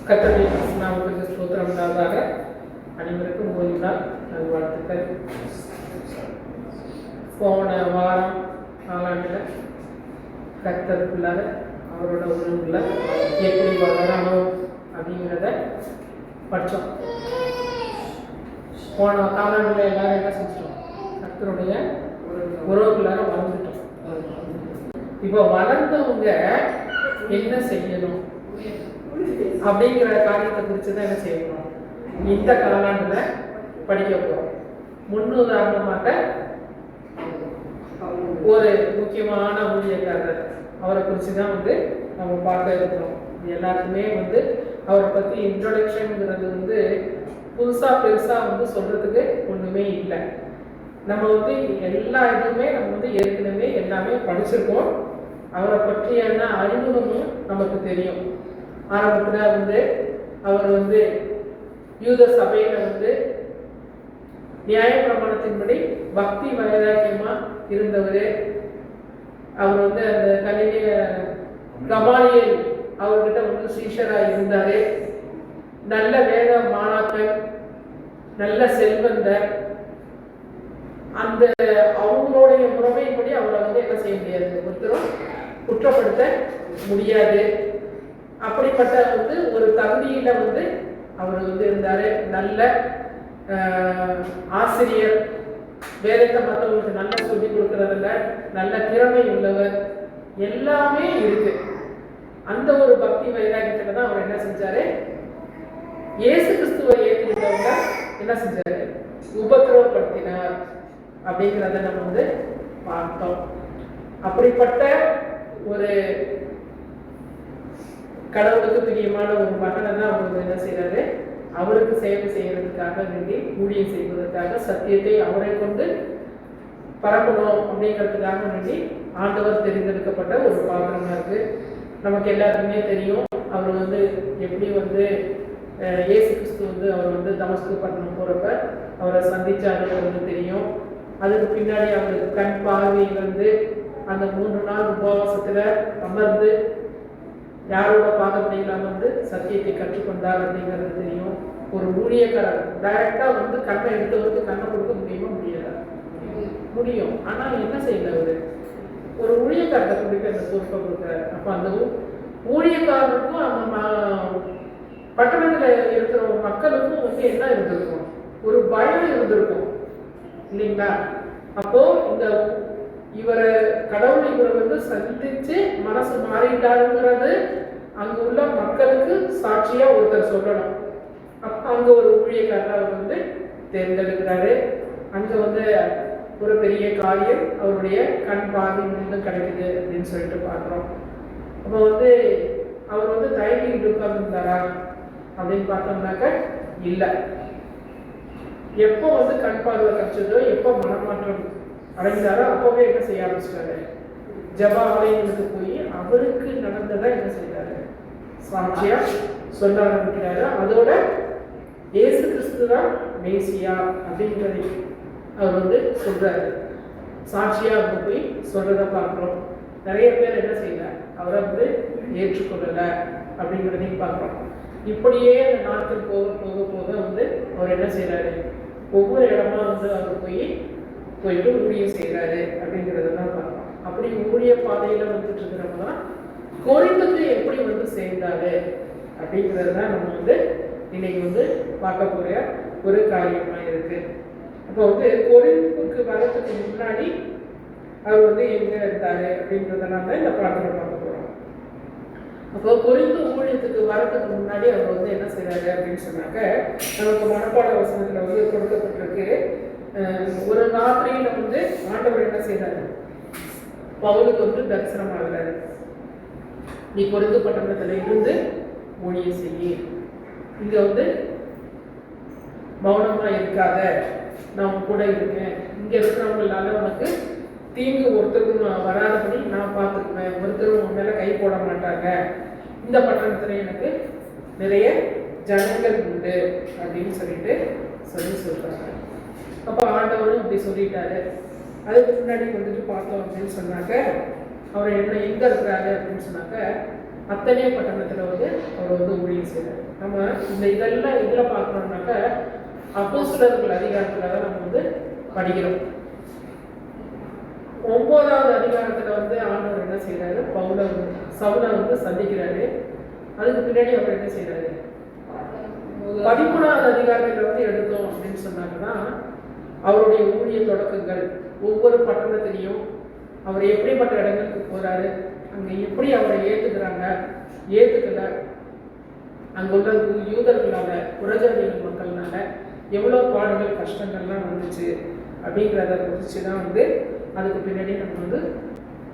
கர்த்தருடைய நாமத்திற்கு ஸ்தோத்திரம் உண்டாவதாக. அனைவருக்கும் ஓய்வு நாள் நல்வாழ்த்துக்கள். போன வாரம் நாளாண்டில் கர்த்தருக்குள்ளார அவரோட உறவுல எப்படி வளரணும் அப்படிங்கிறத படித்தோம். போன காலாண்டில் எல்லாரும் என்ன செஞ்சோம்? கர்த்தருடைய உறவுக்குள்ளார வளர்ந்துட்டோம். இப்போ வளர்ந்தவங்க என்ன செய்யணும் அப்படிங்கிற காரியத்தை குறித்து தான் என்ன செய்யணும் இந்த காலாண்டில் படிக்க போகிறோம். முன்னுதாரணமாக ஒரு முக்கியமான ஊழியக்காரர், அவரை குறித்து தான் நம்ம பார்க்க இருக்கிறோம். எல்லாருக்குமே அவரை பற்றி இன்ட்ரோடக்ஷனுங்கிறது புதுசாக பெருசாக சொல்கிறதுக்கு ஒன்றுமே இல்லை. நம்ம எல்லா இதுவுமே நம்ம ஏற்கனவே எல்லாமே படிச்சிருக்கோம். அவரை பற்றியான அறிமுகமும் நமக்கு தெரியும். ஆரம்பத்தில் அவர் யூத சபையில் நியாயப்பிரமாணத்தின்படி பக்தி வைராக்கியமாக இருந்தவர். அவர் அந்த கலிலேய கமாலியல் அவர்கிட்ட சீஷராக இருந்தார். நல்ல வேத மாணாக்கர், நல்ல செல்வந்தர். அந்த அவங்களுடைய முறைமைப்படி அவரை என்ன செய்ய முடியாது, ஒருத்தரும் குற்றப்படுத்த முடியாது. அப்படிப்பட்ட ஒரு தகுதியில அவர் இருந்தார். நல்ல ஆசிரியர், வேதத்தை மற்றவங்களுக்கு நல்லா சொல்லிக் கொடுக்கறதில்ல, நல்ல திறமை உள்ளவர், எல்லாமே இருக்கு. அந்த ஒரு பக்தி வைராக்கியத்துல தான் அவர் என்ன செஞ்சாரு, இயேசு கிறிஸ்துவை ஏற்றுக்கிட்டவங்க என்ன செஞ்சாரு, உபத்திரவப்படுத்தினார் அப்படிங்கிறத நம்ம பார்த்தோம். அப்படிப்பட்ட ஒரு கடவுளுக்கு பிரியமான ஒரு மகனை தான் அவர் என்ன செய்யறாரு, அவருக்கு சேவை செய்யறதுக்காக வேண்டி, ஊழியம் செய்வதற்காக, சத்தியத்தை அவரை கொண்டு பரப்பணும் அப்படிங்கிறதுக்காக வேண்டி ஆண்டவர் தெரிந்தெடுக்கப்பட்ட ஒரு பாத்திரமா இருக்கு. நமக்கு எல்லாருக்குமே தெரியும். அவர் எப்படி இயேசு கிறிஸ்து அவர் தமஸ்கு பட்டணம் போறப்ப அவரை சந்திச்சாருங்கிறது தெரியும். அதுக்கு பின்னாடி அவருக்கு கண் பார்வை அந்த 3 நாள் உபவாசத்துல அமர்ந்து யாரோட பாகத்தையில சத்தியத்தை கற்றுக்கொண்டார் அப்படிங்கிறது தெரியும். ஒரு ஊழியக்காரர் டைரக்டா கண்ணை எடுத்தவருக்கு கண்ணை கொடுக்க முடியுமா? முடியாது, முடியும். ஆனா என்ன செய்யல, ஒரு ஊழியக்காரத்தை கொடுக்க அந்த பொறுப்பை கொடுக்குறாரு. அப்ப அந்த ஊழியக்காரருக்கும் அந்த பட்டணத்துல இருக்கிற மக்களுக்கும் என்ன இருந்திருக்கும், ஒரு பயம் இருந்திருக்கும் இல்லைங்களா? அப்போ இந்த இவரை கடவுள் இவரை சந்திச்சு மனசு மாறிட்டாருங்கிறது அங்க உள்ள மக்களுக்கு சாட்சியா ஒருத்தர் சொல்லணும். அப்ப அங்க ஒரு ஊழியக்காரர் அவர் தேர்ந்தெடுக்கிறாரு. அங்க ஒரு பெரிய காரியம், அவருடைய கண் பார்வை கிடைக்குது அப்படின்னு சொல்லிட்டு பார்க்குறோம். அப்போ அவர் தயங்கிட்டு உட்கார்ந்துருந்தாரா அப்படின்னு பார்த்தோம்னாக்க இல்லை. எப்போ கண் பார்வை கிடைச்சதோ, எப்போ மனமாற்றம் அடைந்தாரோ அப்பவே என்ன செய்ய ஆரம்பிச்சிட்டாரு, ஜப ஆலயங்களுக்கு போய் அவருக்கு நடந்ததை என்ன செய்யறாரு, சாட்சியா சொல்ல ஆரம்பிக்கிறாரு. அதோட இயேசு கிறிஸ்து தான் மேசியா அப்படின்றதை அவர் சொல்றாரு. சாட்சியா அவங்க போய் சொல்றத பார்க்கிறோம். நிறைய பேர் என்ன செய்யல, அவரை ஏற்றுக்கொள்ளல அப்படிங்கிறதையும் பார்க்கிறோம். இப்படியே அந்த நாட்கள் போக போக போக அவர் என்ன செய்யறாரு, ஒவ்வொரு இடமா அவர் போயிட்டு ஊழியம் செய்கிறாரு அப்படிங்கிறதெல்லாம் பார்க்கலாம். அப்படி ஊழிய பாதையில இருக்கிறவங்க தான் கொரிந்துக்கு எப்படி சேர்ந்தாரு அப்படிங்கிறது தான் நம்ம இன்னைக்கு பார்க்க போற ஒரு காரியமா இருக்கு. அப்போ கொரிந்துக்கு வரதுக்கு முன்னாடி அவர் எங்க இருந்தாரு அப்படிங்கிறதெல்லாம் தான் இந்த பாடத்தை பார்க்க போறோம். அப்போ கொரிந்து ஊழியத்துக்கு வரதுக்கு முன்னாடி அவர் என்ன செய்யறாரு அப்படின்னு சொன்னாக்க, நமக்கு மனப்பாட வசனத்துல கொடுக்கப்பட்டிருக்கு. ஒரு ராத்திரியில ஆண்டவர் என்ன செய்யறாரு, பவுலுக்கு தரிசனம் ஆகிறாரு. நீ கொரிந்து பட்டணத்துல இருந்து ஊழியம் செய்ய, இங்க மௌனமா இருக்காத, நான் கூட இருக்கேன். இங்க இருக்கிறவங்களால உனக்கு தீங்கு ஒருத்தருக்கும் வராதபடி நான் பார்த்துக்குவேன். ஒருத்தரும் உன் மேல கை போட மாட்டாங்க. இந்த பட்டணத்துல எனக்கு நிறைய ஜனங்கள் உண்டு அப்படின்னு சொல்றாங்க. அப்போ ஆண்டவரும் அப்படி சொல்லிட்டாரு. அதுக்கு முன்னாடி பார்த்தோம் அப்படின்னு சொன்னாக்க, அவர் என்ன எங்கே இருக்கிறாரு அப்படின்னு சொன்னாக்க அத்தனை பட்டணத்தில் வந்து அவர் வந்து ஊழியம் செய்கிறார். நம்ம இந்த இதெல்லாம் இதில் பார்க்கணும்னாக்க அப்போஸ்தலர்கள் அதிகாரத்தில் தான் நம்ம வந்து படிக்கிறோம். 9வது அதிகாரத்தில் வந்து ஆண்டவர் என்ன செய்கிறாரு, சவுலை வந்து சந்திக்கிறாரு. அதுக்கு பின்னாடி அவர் என்ன செய்கிறாரு, 13வது அதிகாரத்தில் வந்து எடுத்தோம் அப்படின்னு சொன்னாங்கன்னா அவருடைய ஊழிய தொடக்கங்கள், ஒவ்வொரு பட்டணத்திலையும் அவர் எப்படிப்பட்ட இடங்களுக்கு போகிறாரு, அங்கே எப்படி அவரை ஏற்றுக்கிறாங்க, ஏற்றுக்கல, அங்குள்ள யூதர்களால புறஜாதிகள் மக்கள்னால எவ்வளோ பாடுகள் கஷ்டங்கள்லாம் வந்துச்சு அப்படிங்கிறத குறித்து தான் வந்து அதுக்கு பின்னாடி நம்ம வந்து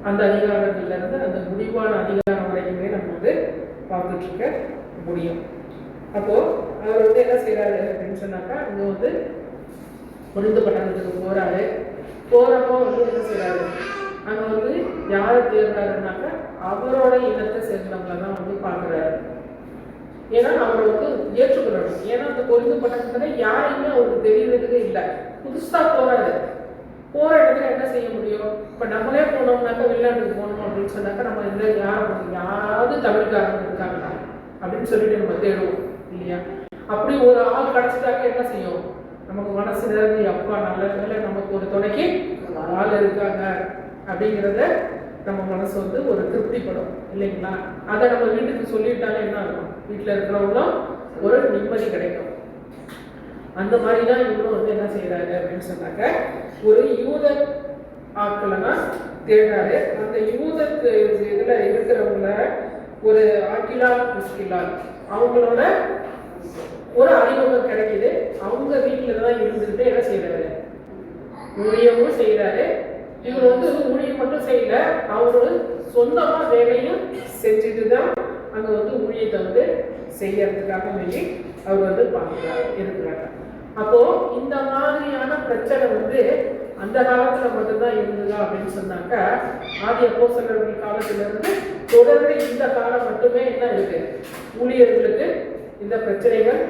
அந்த அதிகாரங்கள்லேருந்து அந்த முடிவான அதிகாரம் வரைக்குமே நம்ம வந்து பார்த்துட்ருக்க முடியும். அப்போது அவர் வந்து என்ன செய்கிறாரு அப்படின்னு சொன்னாக்கா அங்கே வந்து கொரிந்து பட்டணத்துக்கு போகிறாரு. போகிறப்போ வந்து என்ன செய்கிறாரு, அங்கே வந்து யாரை தேர்றாருனாக்கா அவரோட இனத்தை சேர்ந்தவங்களை தான் வந்து பார்க்குறாரு. ஏன்னா அவரை வந்து ஏற்றுக்கொள்ளணும். ஏன்னா அந்த கொரிந்து பட்டணத்தில் யாரையுமே அவருக்கு தெரியறதுக்கு இல்லை, புதுசாக போகிறாரு. போகிற இடத்துல என்ன செய்ய முடியும், இப்போ நம்மளே போனோம்னாக்கா வெளிநாட்டுக்கு போகணும் அப்படின்னு சொன்னாக்கா நம்ம இந்த யாராவது தமிழ்காரங்க இருக்காங்களா அப்படின்னு சொல்லிட்டு நம்ம தேடுவோம் இல்லையா. அப்படி ஒரு ஆள் கிடச்சிட்டாக்க என்ன செய்யும், நமக்கு மனசு நிறைஞ்சு அப்பா நல்ல வேலை நமக்கு ஒரு துணைக்கு ஆள் இருக்காங்க அப்படிங்கிறத நம்ம மனசு வந்து ஒரு திருப்திப்படும் இல்லைங்களா. அதை நம்ம வீட்டுக்கு சொல்லிட்டாலே என்ன ஆகும், வீட்டில் இருக்கிறவங்களும் ஒரு நிம்மதி கிடைக்கும். அந்த மாதிரி தான் இவரும் வந்து என்ன செய்கிறாரு அப்படின்னு சொன்னாக்க ஒரு யூத ஆட்களை தேடுறாரு. அந்த யூதத்து இதில் இருக்கிறவங்கள ஒரு ஆக்கிலா பிரிஸ்கில்லா அவங்களோட ஒரு அறிமுகம் கிடைக்குது. அவங்க வீட்டில் தான் இருந்துக்கிட்டு என்ன செய்கிறாரு, ஊழியமும் செய்கிறாரு. இவர் வந்து ஊழியம் மட்டும் செய்யல, அவரு சொந்தமாக வேலையும் செஞ்சுட்டு தான் அங்கே வந்து ஊழியத்தை வந்து செய்யறதுக்காக வேண்டி அவர் வந்து இருக்கிறாங்க. அப்போ இந்த மாதிரியான பிரச்சனை வந்து அந்த காலத்துல மட்டும்தான் இருந்ததா அப்படின்னு சொன்னாக்க ஆதி அப்போஸ்தலர்கள் காலத்துல இருந்து தொடர்ந்து இந்த காலம் மட்டுமே என்ன இருக்கு, ஊழியர்களுக்கு இந்த பிரச்சனைகள்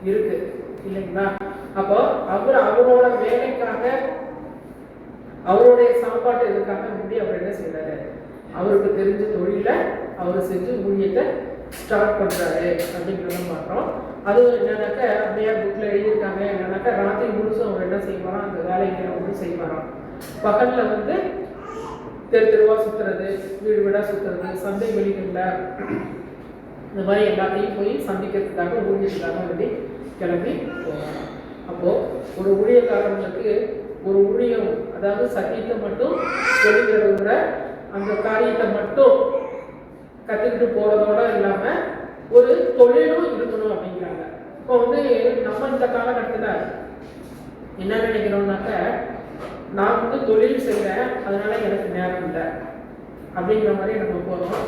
இருக்கு இல்லைங்களா. அப்போ அவரோட வேலைக்காக அவருடைய சாப்பாட்டு இதுக்காக வேண்டி அவர் என்ன செய்யறாரு, அவருக்கு தெரிஞ்ச தொழில அவர் செஞ்சு ஊழியத்தை ஸ்டார்ட் பண்றாரு அப்படிங்கிறத பார்க்குறோம். அதுவும் என்னன்னாக்க அப்படியே புக்கில் எழுதியிருக்காங்க. என்னன்னாக்கா ராத்திரி முழுசும் அவர் என்ன செய்வாராம், அந்த வேலைகளை வந்து செய்வாராம். பகலில் வந்து தெருவா சுற்றுறது, வீடு வீடாக சுற்றுறது, சந்தை வெளிகளில் இந்த மாதிரி எல்லாத்தையும் போய் சந்திக்கிறதுக்காக ஊழியத்துக்காக வேண்டி கிளம்பி போவாராம். அப்போது ஒரு ஊழியக்காரங்களுக்கு ஒரு ஊழியம், அதாவது சத்தியத்தை மட்டும் சொல்லிக்கிற அந்த காரியத்தை மட்டும் கற்றுக்கிட்டு போகிறதோட இல்லாமல் ஒரு தொழிலும் இருக்கணும் அப்படிங்கிறாங்க. இப்போ வந்து நம்ம இந்த காலகட்டத்தில் என்ன நினைக்கிறோம்னாக்க, நான் வந்து தொழில் செய்கிறேன் அதனால எனக்கு நேரம் இல்லை அப்படிங்கிற மாதிரி நம்ம போகிறோம்.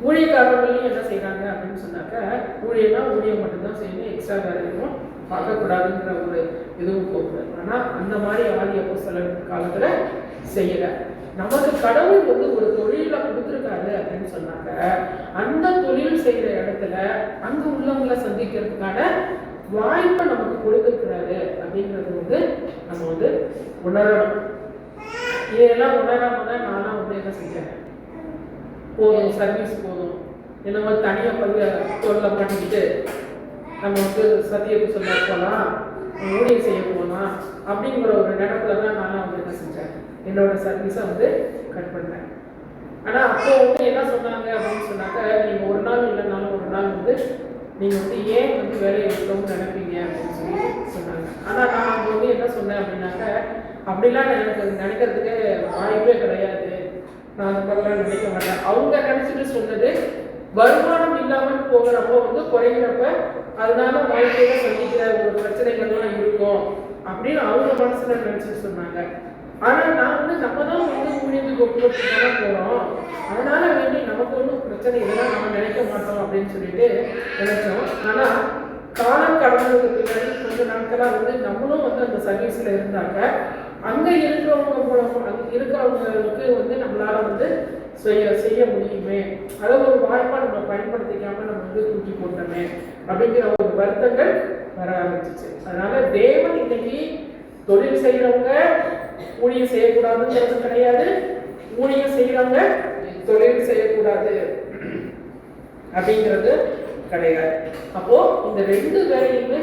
ஊழியக்காரர்களையும் என்ன செய்கிறாங்க அப்படின்னு சொன்னாக்க, ஊழியம் மட்டும்தான் செய்யணும், எக்ஸ்ட்ரா வேலை எதுவும் பார்க்கக்கூடாதுங்கிற ஒரு இதுவும் போகுது. ஆனால் அந்த மாதிரி ஆதி அப்போஸ்தலர் காலத்தில் செய்யலை. நமக்கு கடவுள் வந்து ஒரு தொழிலை கொடுத்துருக்காரு அப்படின்னு சொன்னாங்க, அந்த தொழில் செய்கிற இடத்துல அங்கே உள்ளவங்களை சந்திக்கிறதுக்கான வாய்ப்பை நமக்கு கொடுத்துருக்கிறாரு அப்படிங்கிறது வந்து நம்ம வந்து உணரணும். இதெல்லாம் உணராம தான் நானும் வந்து என்ன செஞ்சேன், போதும் சர்வீஸ் போதும், என்ன மாதிரி தனியாக தொழிலை மாட்டிக்கிட்டு நம்ம வந்து சத்தியத்தை சொல்ல போகலாம், ஊழியம் செய்ய போகலாம் அப்படிங்கிற ஒரு நினைப்புல தான் நானும் வந்து என்ன செஞ்சேன், என்னோட சர்வீஸை வந்து கட் பண்ணேன். ஆனால் அப்போ வந்து என்ன சொன்னாங்க அப்படின்னு சொன்னாக்க, நீங்கள் ஒரு நாள் இல்லைனாலும் ஒரு நாள் வந்து நீங்கள் வந்து ஏன் வந்து வேலையை விட்டோம்னு நினைப்பீங்க அப்படின்னு சொல்லி சொன்னாங்க. ஆனால் நான் அவங்க வந்து என்ன சொன்னேன் அப்படின்னாக்க, அப்படிலாம் எனக்கு நினைக்கிறதுக்கு வாய்ப்பே கிடையாது, நான் அந்த மாதிரிலாம் நினைக்க மாட்டேன். அவங்க நினச்சிட்டு சொன்னது, வருமானம் இல்லாமல் போகிறப்போ வந்து குறைகிறப்ப அதனால வாழ்க்கையில சந்திக்கிற ஒரு பிரச்சனைகள்லாம் இருக்கும் அப்படின்னு அவங்க மனசுல நினைச்சிட்டு சொன்னாங்க. ஆனால் நான் வந்து நம்ம தான் வந்து ஊழியத்துக்கு ஒப்புக்கொடுத்து தானே போகிறோம், அதனால வேண்டி நமக்கு ஒன்றும் பிரச்சனை இதெல்லாம் நம்ம நினைக்க மாட்டோம் அப்படின்னு சொல்லிட்டு நினைச்சோம். ஆனால் காலம் கடந்ததுக்கு பின்னாடி கொஞ்ச நாட்களாக வந்து நம்மளும் வந்து அந்த சர்வீஸில் இருந்தாங்க. அங்கே இருக்கிறவங்க மூலமாக அங்கே இருக்கிறவங்களுக்கு வந்து நம்மளால் வந்து செய்ய முடியுமே, அதை ஒரு வாய்ப்பாக நம்ம பயன்படுத்திக்காமல் நம்ம வந்து தூக்கி போட்டோமே அப்படிங்கிற ஒரு வருத்தங்கள் வர ஆரம்பிச்சிச்சு. அதனால தேவன் இன்னைக்கு தொழில் செய்கிறவங்க ஊழியம் செய்யக்கூடாதுங்கிறது கிடையாது, ஊழியம் செய்யறவங்க தொழில் செய்யக்கூடாது அப்படிங்கிறது கிடையாது. அப்போ இந்த ரெண்டு வேலையுமே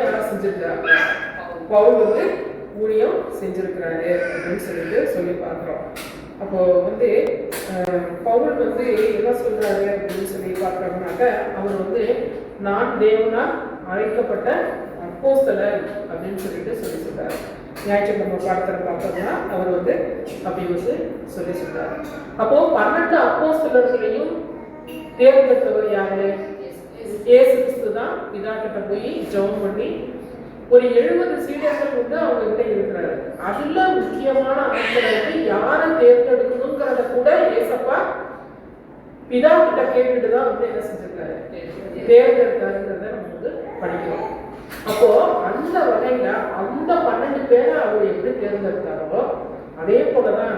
யாரும் செஞ்சிருக்கிறாங்க, பவுல் வந்து ஊழியம் செஞ்சிருக்கிறாரு அப்படின்னு சொல்லிட்டு சொல்லி பார்க்கிறோம். அப்போ வந்து பவுல் வந்து என்ன சொல்றாரு அப்படின்னு சொல்லி பார்க்கறோம்னாக்க, அவர் வந்து நான் தேவனால் அழைக்கப்பட்ட அப்போஸ்தலர் அப்படின்னு சொல்லிட்டு சொல்லி சொல்றாரு. ஞாயிற்றுக்கிழமை பாடத்தில் பார்த்தோம்னா அவர் வந்து அப்படி வந்து சொல்லி சொல்றாரு. அப்போ 12 அப்போஸ்தலர்களையும் தேர்ந்தெடுத்தவர் யாரு? இயேசு கிறிஸ்து தான். பிதா கிட்ட போய் ஜெபம் பண்ணி ஒரு 70 சீடர்கள் வந்து அவங்க கிட்ட இருக்கிறாரு. அதுல முக்கியமான ஆட்களுக்கு யாரை தேர்ந்தெடுக்கணுங்கிறத கூட ஏசப்பா பிதா கிட்ட கேட்டுட்டு தான் வந்து என்ன செஞ்சிருக்காரு, தேர்ந்தெடுத்தாருங்கிறத நம்ம வந்து படிக்கிறோம். அப்போ அந்த வகையில அந்த 12 பேரை அவர் எப்படி தேர்ந்தெடுத்தாரோ அதே போலதான்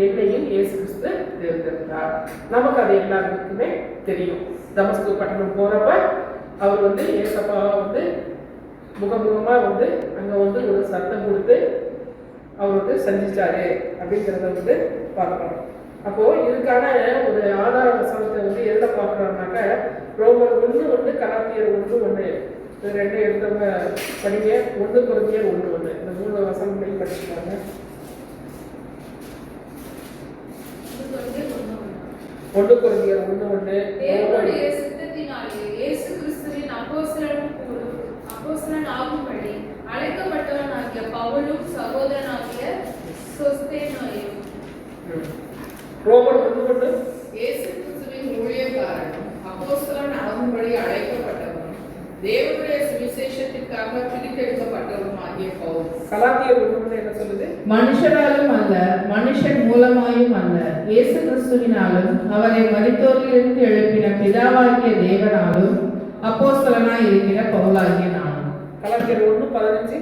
என்னையும் இயேசு கிறிஸ்து தேர்ந்தெடுத்தார். நமக்கு அது எல்லாருக்குமே தெரியும். தமஸ்கு பட்டணம் போறப்ப அவர் வந்து ஏசப்பாவை வந்து முகமுகமா வந்து அங்க வந்து ஒரு சத்தம் கொடுத்து அவர் வந்து சந்திச்சாரு அப்படிங்கிறத வந்து பார்க்கணும். அப்போ இதுக்கான ஒரு ஆதார வசனத்தை வந்து எதுல பார்க்கறோம்னாக்க, ரோமர் 1:1, கலாத்தியர் 1:1 இது ரெண்டு எடுத்தவங்க படிங்க. 1 கொரிந்தியர் 1:1 இந்த 3 வசனங்களையும் படிச்சுக்காங்க. 1 கொரிந்தியர் 1:1 தேவனுடைய சித்தத்தினாலே இயேசு கிறிஸ்துவின் அப்போஸ்தலன் ஆகும்படி அழைக்கப்பட்டவனாகிய பவுலும் சகோதரனாகிய சொஸ்தேனோயும். ரோமர் 1:1 இயேசு கிறிஸ்துவின் ஊழியக்காரனும் அப்போஸ்தலன் ஆகும்படி அழைக்கப்பட்டவனும் தேவனுடைய சுவிசேஷத்திற்காக பிரித்தெடுக்கப்பட்டவரும் ஆகிய பவுல். கலாத்தியர் 1:1 என்ன சொல்லுது? மனுஷராலும் அல்ல, மனுஷன் மூலமாயும் அல்ல, இயேசு கிறிஸ்துவினாலும் அவரை மரித்தோரிலிருந்து எழுப்பின பிதாவாகிய தேவனாலும் அப்போஸ்தலனாய் இருக்கிற பவுலாகிய நானும். கலாத்தியர் 1:15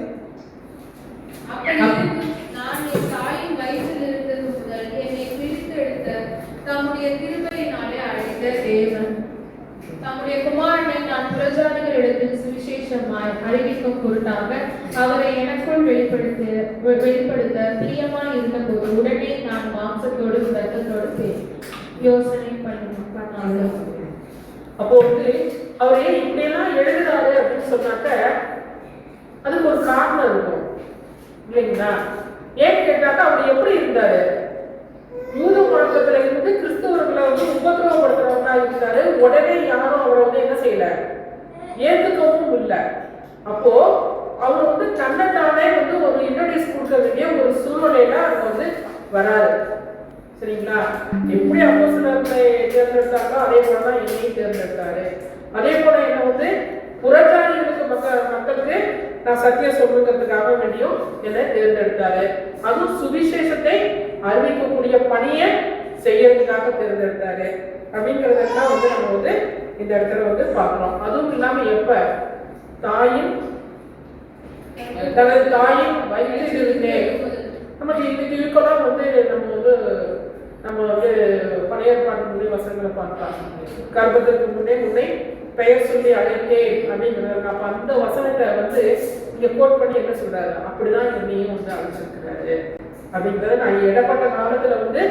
நான் என் தாயின் வயிற்றில் இருந்தது முதல் என்னை பிரித்தெடுத்த தம்முடைய கிருபையினாலே அழைத்த தேவன் தம்முடைய குமாரனை நான் புறஜாதிகளிடத்தில் சுவிசேஷமாய் அறிவிக்கும் பொருட்டாக அவரை எனக்குள் வெளிப்படுத்த பிரியமாய் இருந்தபோது உடனே நான் மாம்சத்தோடு ரத்தத்தோடு யோசனை பண்ணாங்க. அப்போ வந்து அவர் ஏன் இப்படியெல்லாம் எழுதுறாரு அப்படின்னு சொன்னாக்க அதுக்கு ஒரு காரணம் இருக்கும் இல்லைங்களா? ஏன் கேட்டாக்க அவர் எப்படி இருந்தாரு? யூத மார்க்கத்துல இருந்து கிறிஸ்தவர்களை வந்து உபத்திரவப்படுத்துறவங்களா இருந்தாரு. உடனே யாரும் அவரை வந்து என்ன செய்யல, ஏத்துக்கவும் இல்லை. அப்போ அவர் வந்து தன்னைத்தானே வந்து ஒரு இன்ட்ரோடியூஸ் கொடுக்க வேண்டிய ஒரு சூழ்நிலையில அங்க வந்து வராரு. சரிங்களா? எப்படி அப்போஸ்தலர்களை தேர்ந்தெடுத்தாங்களோ அதே போலதான் என்னையும் தேர்ந்தெடுத்தாரு. அதே போல என்ன வந்து புறஜாதிகளுக்கு மக்களுக்கு நான் சத்தியம் சொல்லுங்கிறதுக்காக வேண்டியும் என்னை தேர்ந்தெடுத்தாரு. அதுவும் சுவிசேஷத்தை அறிவிக்கக்கூடிய பணியை செய்யறதுக்காக தேர்ந்தெடுத்தாரு அப்படிங்கிறதெல்லாம் வந்து நம்ம வந்து இந்த இடத்துல வந்து பார்க்கிறோம். அதுவும் இல்லாம எப்ப தனது தாயின் வயிற்றில் இருந்தே நமக்கு இன்னைக்கு இருக்கலாம் வந்து நம்ம வந்து பழைய ஏற்பாட்டினுடைய வசனங்களை பார்க்கலாம். கர்ப்பத்திற்கு முன்னே உன்னை பெயர் சொல்லி அழைத்தேன் அப்படிங்கிறாரு. அப்ப அந்த வசனத்தை வந்து இங்க கோட் பண்ணி என்ன சொல்றாரு, அப்படிதான் என்னையும் வந்து அழைச்சிருக்கிறாரு அப்படிங்கிறத. நான் இடப்பட்ட காலத்துல வந்து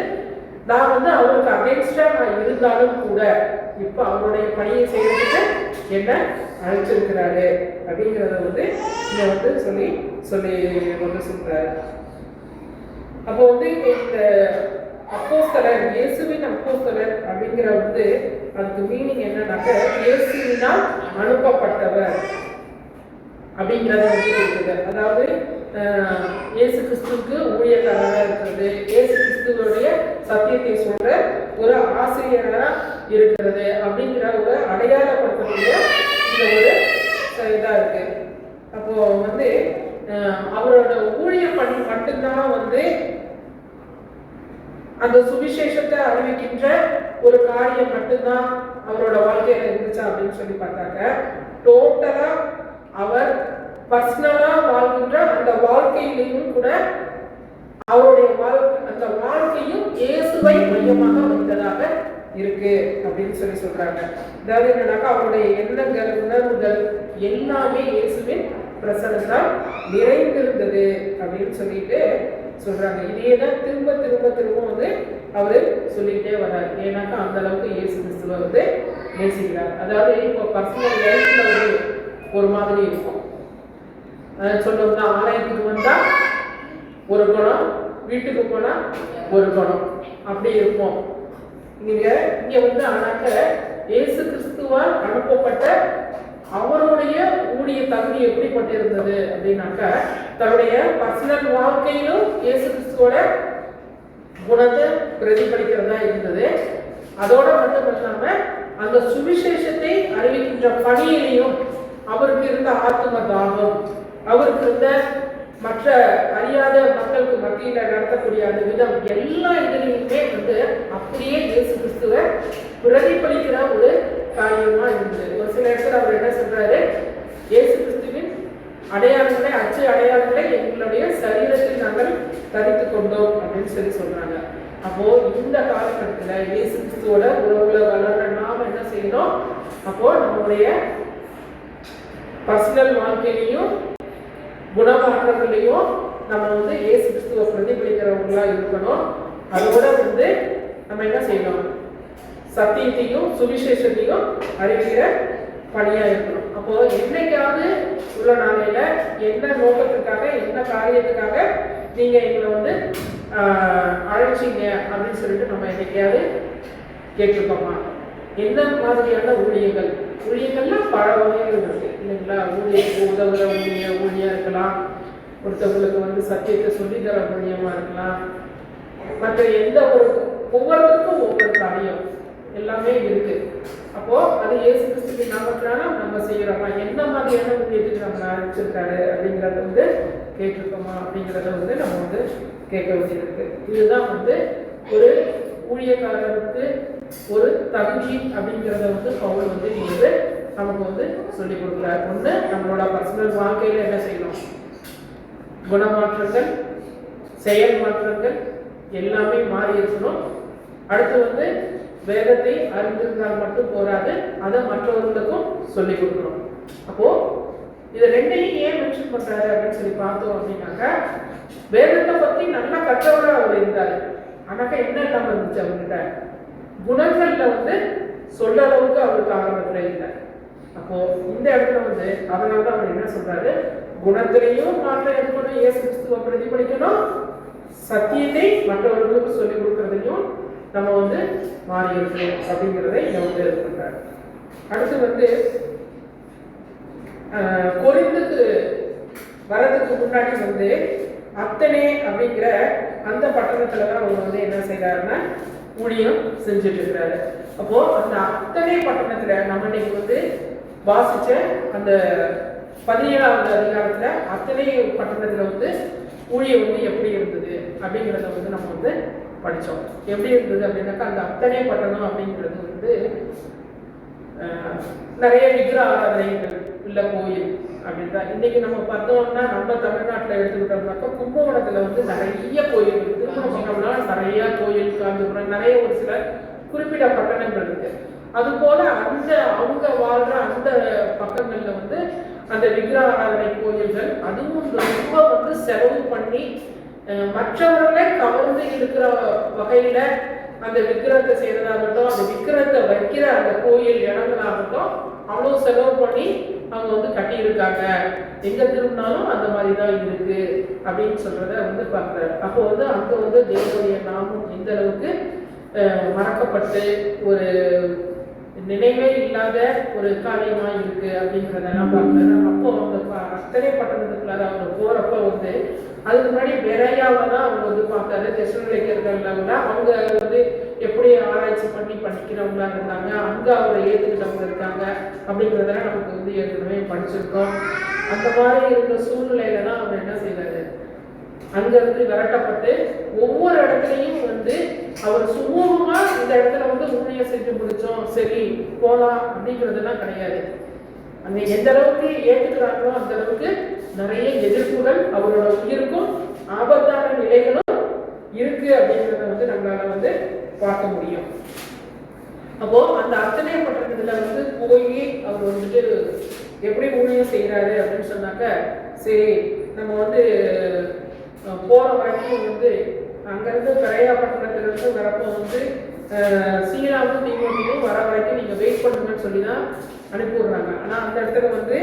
நான் வந்து அவருக்கு அகேன்ஸ்டா நான் இருந்தாலும் கூட இப்ப அவருடைய பணியை செய்யறதுக்கு என்ன அழைச்சிருக்கிறாரு அப்படிங்கிறத வந்து இங்க வந்து சொல்லி வந்து சொல்றாரு. அப்போ வந்து இந்த அப்போஸ்தலர், இயேசுவின் அப்போஸ்தலர் அப்படிங்கிற வந்து அதுக்கு மீனிங் என்னன்னாக்க இயேசுவினால் அனுப்பப்பட்டவர் அப்படிங்கிறத வந்து இருக்குது. அதாவது இயேசு கிறிஸ்துவுக்கு ஊழியக்காரராக இருக்கிறது, இயேசு கிறிஸ்துவோடைய சத்தியத்தை சொல்ற ஒரு ஆசிரியராக இருக்கிறது அப்படிங்கிற ஒரு அடையாளப்படுத்தக்கூடிய இந்த ஒரு இதா இருக்கு. அப்போ வந்து அவரோட ஊழிய பணி மட்டும்தான் வந்து அந்த சுவிசேஷத்தை அறிவிக்கின்ற ஒரு காரியம் மட்டும்தான் அவரோட வாழ்க்கையில இருந்துச்சா அப்படின்னு சொல்லி பார்த்தாக்க, டோட்டலா அவர் பர்சனலா வாழ்கின்ற அந்த வாழ்க்கையிலையும் கூட அவருடைய அந்த வாழ்க்கையும் இயேசுவை மையமாக வைத்ததாக இருக்கு அப்படின்னு சொல்றாங்க. அதாவது என்னன்னாக்கா அவருடைய எண்ணங்கள், உணர்வுகள் எல்லாமே இயேசுவின் பிரசன்னத்தால் நிறைந்திருந்தது அப்படின்னு சொல்லிட்டு சொல்றாங்க. இதையே தான் திரும்ப திரும்ப திரும்ப வந்து அவரு சொல்லிக்கிட்டே வர்றாரு. ஏன்னாக்கா அந்த அளவுக்கு இயேசு கிறிஸ்துவை வந்து நேசிக்கிறார். அதாவது இப்போ பர்சனல் லைஃப்ல ஒரு மாதிரி இருக்கும். சொல்லணும்னா ஆலயத்துக்கு வந்தா ஒரு குணம், வீட்டுக்கு போனா ஒரு குணம், அப்படி இருக்கும். இங்க வந்து ஆனாக்க இயேசு கிறிஸ்துவால் அனுப்பப்பட்ட அவருடைய ஊழிய தகுதி எப்படிப்பட்டு இருந்தது அப்படின்னாக்கா, தன்னுடைய பர்சனல் வாழ்க்கையிலும் இயேசு கிறிஸ்துவோட குணத்தை பிரதிபலிக்கிறதா இருந்தது. அதோட மட்டும் இல்லாம அந்த சுவிசேஷத்தை அறிவிக்கின்ற பணியிலையும் அவருக்கு இருந்த ஆத்ம தாகம், அவருக்கு இருந்த மற்ற அறியாத மக்களுக்கு மத்தியில நடத்தக்கூடிய அந்த விதம், எல்லா இதுலையுமே வந்து அப்படியே இயேசு கிறிஸ்துவை பிரதிபலிக்கிற ஒரு காரியமா இருந்தது. ஒரு சில இடத்துல அவர் என்ன சொல்றாரு, இயேசு கிறிஸ்துவின் அடையாளங்களை, அச்சு அடையாளங்களை எங்களுடைய சரீரத்தில் நாங்கள் தரித்து கொண்டோம் அப்படின்னு சொல்றாங்க. அப்போ இந்த காலகட்டத்தில் இயேசு கிறிஸ்துவோட உறவுல வளர்ற நாம என்ன செய்யணும், அப்போ நம்முடைய பர்சனல் வாழ்க்கையிலையும் குணமாற்றங்களையும் நம்ம வந்து இயேசு கிறிஸ்துவை பிரதிபலிக்கிறவங்களா இருக்கணும். அதோட வந்து நம்ம என்ன செய்யணும், சத்தியத்தையும் சுவிசேஷத்தையும் அறிவிக்கிற பணியா இருக்கணும். அப்போ என்னைக்காவது உள்ள நாளையில என்ன நோக்கத்துக்காக, என்ன காரியத்துக்காக நீங்க எங்களை வந்து அழைச்சிங்க அப்படின்னு சொல்லிட்டு நம்ம என்னைக்காவது கேட்டிருக்கோமா? என்ன மாதிரியான ஊழியங்கள்லாம் பல வகைகள் இருக்கு இல்லைங்களா? ஊழியருக்கு உதவுற ஊழியா இருக்கலாம், ஒருத்தவங்களுக்கு வந்து சத்தியத்தை சொல்லித்தர ஊழியமா இருக்கலாம், மற்ற எந்த ஒவ்வொருத்தருக்கும் ஒவ்வொரு காரியம் எல்லாமே இருக்கு. அப்போ அது இயேசு கிறிஸ்துவின் நாமத்தினால நம்ம செய்யறோமா, என்ன மாதிரியான ஊழியத்துக்கு நம்ம ஆரம்பிச்சிருக்காரு அப்படிங்கிறத வந்து கேட்டிருக்கோமா அப்படிங்கிறத வந்து நம்ம வந்து கேட்க வேண்டியிருக்கு. இதுதான் வந்து ஒரு ஊழியக்காரருக்கு ஒரு தகுதி அப்படிங்கிறத வந்து பவுல் வந்து இங்கே நமக்கு வந்து சொல்லி கொடுக்குறாரு. ஒன்று, நம்மளோட பர்சனல் வாழ்க்கையில என்ன செய்யணும், குணமாற்றங்கள், செயல் மாற்றங்கள் எல்லாமே மாறி இருக்கணும். அடுத்து வந்து வேதத்தை அறிந்திருந்தால் மட்டும் போராது, அதை மற்றவர்களுக்கும் சொல்லி கொடுக்கணும். அப்போ இதை ரெண்டையும் ஏன் மென்ஷன் பண்றாரு அப்படின்னு சொல்லி பார்த்தோம் அப்படின்னாக்கா, வேதத்தை பத்தி நல்லா கற்றவரா அவர் இருந்தாரு. ஆனாக்கா என்ன இல்லாம இருந்துச்சு அவர்கிட்ட, குணங்கள்ல வந்து சொல்ற அளவுக்கு அவருக்கு ஆரம்பத்துல இல்லை. அப்போ இந்த இடத்துல வந்து அதனாலதான் அவர் என்ன சொல்றாரு, குணத்திலையும் மாற்றம் இருக்கணும், இயேசு கிறிஸ்துவை பிரதிபலிக்கணும், சத்தியத்தை மற்றவர்களுக்கு சொல்லிக் கொடுக்கறதையும் நம்ம வந்து மாறி இருக்கணும் அப்படிங்கிறதை இங்க வந்து இது பண்றாரு. அடுத்து வந்து கொரிந்துக்கு வரதுக்கு முன்னாடி வந்து அத்தனே அப்படிங்கிற அந்த பட்டணத்துலதான் அவர் வந்து என்ன செய்யறாருன்னா ஊழியம் செஞ்சுட்டு இருக்கிறாரு. அப்போ அந்த அத்தனை பட்டணத்துல நம்ம இன்னைக்கு வந்து வாசிச்ச அந்த 17வது அதிகாரத்துல அத்தனை பட்டணத்துல வந்து ஊழியம் வந்து எப்படி இருந்தது அப்படிங்கிறத வந்து நம்ம வந்து படித்தோம். எப்படி இருந்தது அப்படின்னாக்கா, அந்த அத்தனை பட்டணம் அப்படிங்கிறது வந்து நிறைய விக்கிர ஆராதனைகள் உள்ள கோயில் அப்படின்னு தான். இன்னைக்கு நம்ம பார்த்தோம்னா நம்ம தமிழ்நாட்டில் எடுத்துக்கிட்டோம்னாக்கா கும்பகோணத்தில் வந்து நிறைய கோயில், திருமணம்னா நிறைய கோயில், காஞ்சிபுரம் நிறைய ஒரு சில குறிப்பிட்ட பட்டணங்கள் இருக்கு. அது போல அந்த அவங்க வாழ்ற அந்த பக்கங்கள்ல வந்து அந்த விக்கிர ஆராதனை கோயில்கள், அதுவும் ரொம்ப வந்து செலவு பண்ணி மற்றவர்களை கவர்ந்து இருக்கிற வகையில அந்த விக்கிரத்தை செய்யறதாகட்டும், அந்த விக்கிரத்தை வைக்கிற அந்த கோயில் இடங்களாகட்டும் அவ்வளோ செலவு பண்ணி அவங்க வந்து கட்டியிருக்காங்க. எங்க திரும்பினாலும் அந்த மாதிரி தான் இருக்கு அப்படின்னு சொல்றத வந்து பார்க்குறாரு. அப்போ வந்து அங்க வந்து தேவனுடைய நாமம் எந்த அளவுக்கு மறக்கப்பட்டு ஒரு நினைவே இல்லாத ஒரு காரியமா இருக்கு அப்படிங்கிறதெல்லாம் பார்க்குறாரு. அப்போ அவங்க அத்தனை பட்டணத்துக்குள்ளார அவங்க போறப்ப வந்து அதுக்கு முன்னாடி பெரையாவை தான் அவங்க வந்து பார்த்தாரு. தெசலோனிக்கர்கள்ல அவங்க வந்து எப்படி ஆராய்ச்சி பண்ணிக்கிறவங்களா இருந்தாங்க, அங்க அவரை ஏற்றுக்கிட்டவங்க இருக்காங்க அப்படிங்கிறதெல்லாம் நமக்கு வந்து ஏற்கனவே படிச்சிருக்கோம். அந்த மாதிரி இருந்த சூழ்நிலையில தான் அவர் என்ன செய்வாரு, அங்கிருந்து விரட்டப்பட்டு ஒவ்வொரு இடத்துலையும் வந்து அவர் சுமூகமா இந்த இடத்துல வந்து ஊழியம் செஞ்சு முடிச்சோம், சரி போலாம் அப்படிங்கிறதெல்லாம் கிடையாது. அங்க எந்த அளவுக்கு ஏற்றுக்கிறாங்களோ அந்த அளவுக்கு நிறைய எதிர்ப்புகள் அவரோட உயிருக்கும் ஆபத்தான நிலைகளும் இருக்கு அப்படிங்கிறத வந்து நம்மளால வந்து பார்க்க முடியும். அப்போ அந்த அத்தனை பட்டணத்துல வந்து போய் அவர் வந்துட்டு எப்படி ஊழியம் செய்யறாரு அப்படின்னு சொன்னாக்க, சரி நம்ம வந்து போற வரைக்கும் வந்து அங்கிருந்து பெரையாப்பட்டினத்திலிருந்து வரப்போ வந்து சீலாவும் தீமோத்தேயும் வர வரைக்கும் நீங்க வெயிட் பண்ணுங்கன்னு சொல்லி தான் அனுப்பி விடுறாங்க. ஆனா அந்த இடத்துல வந்து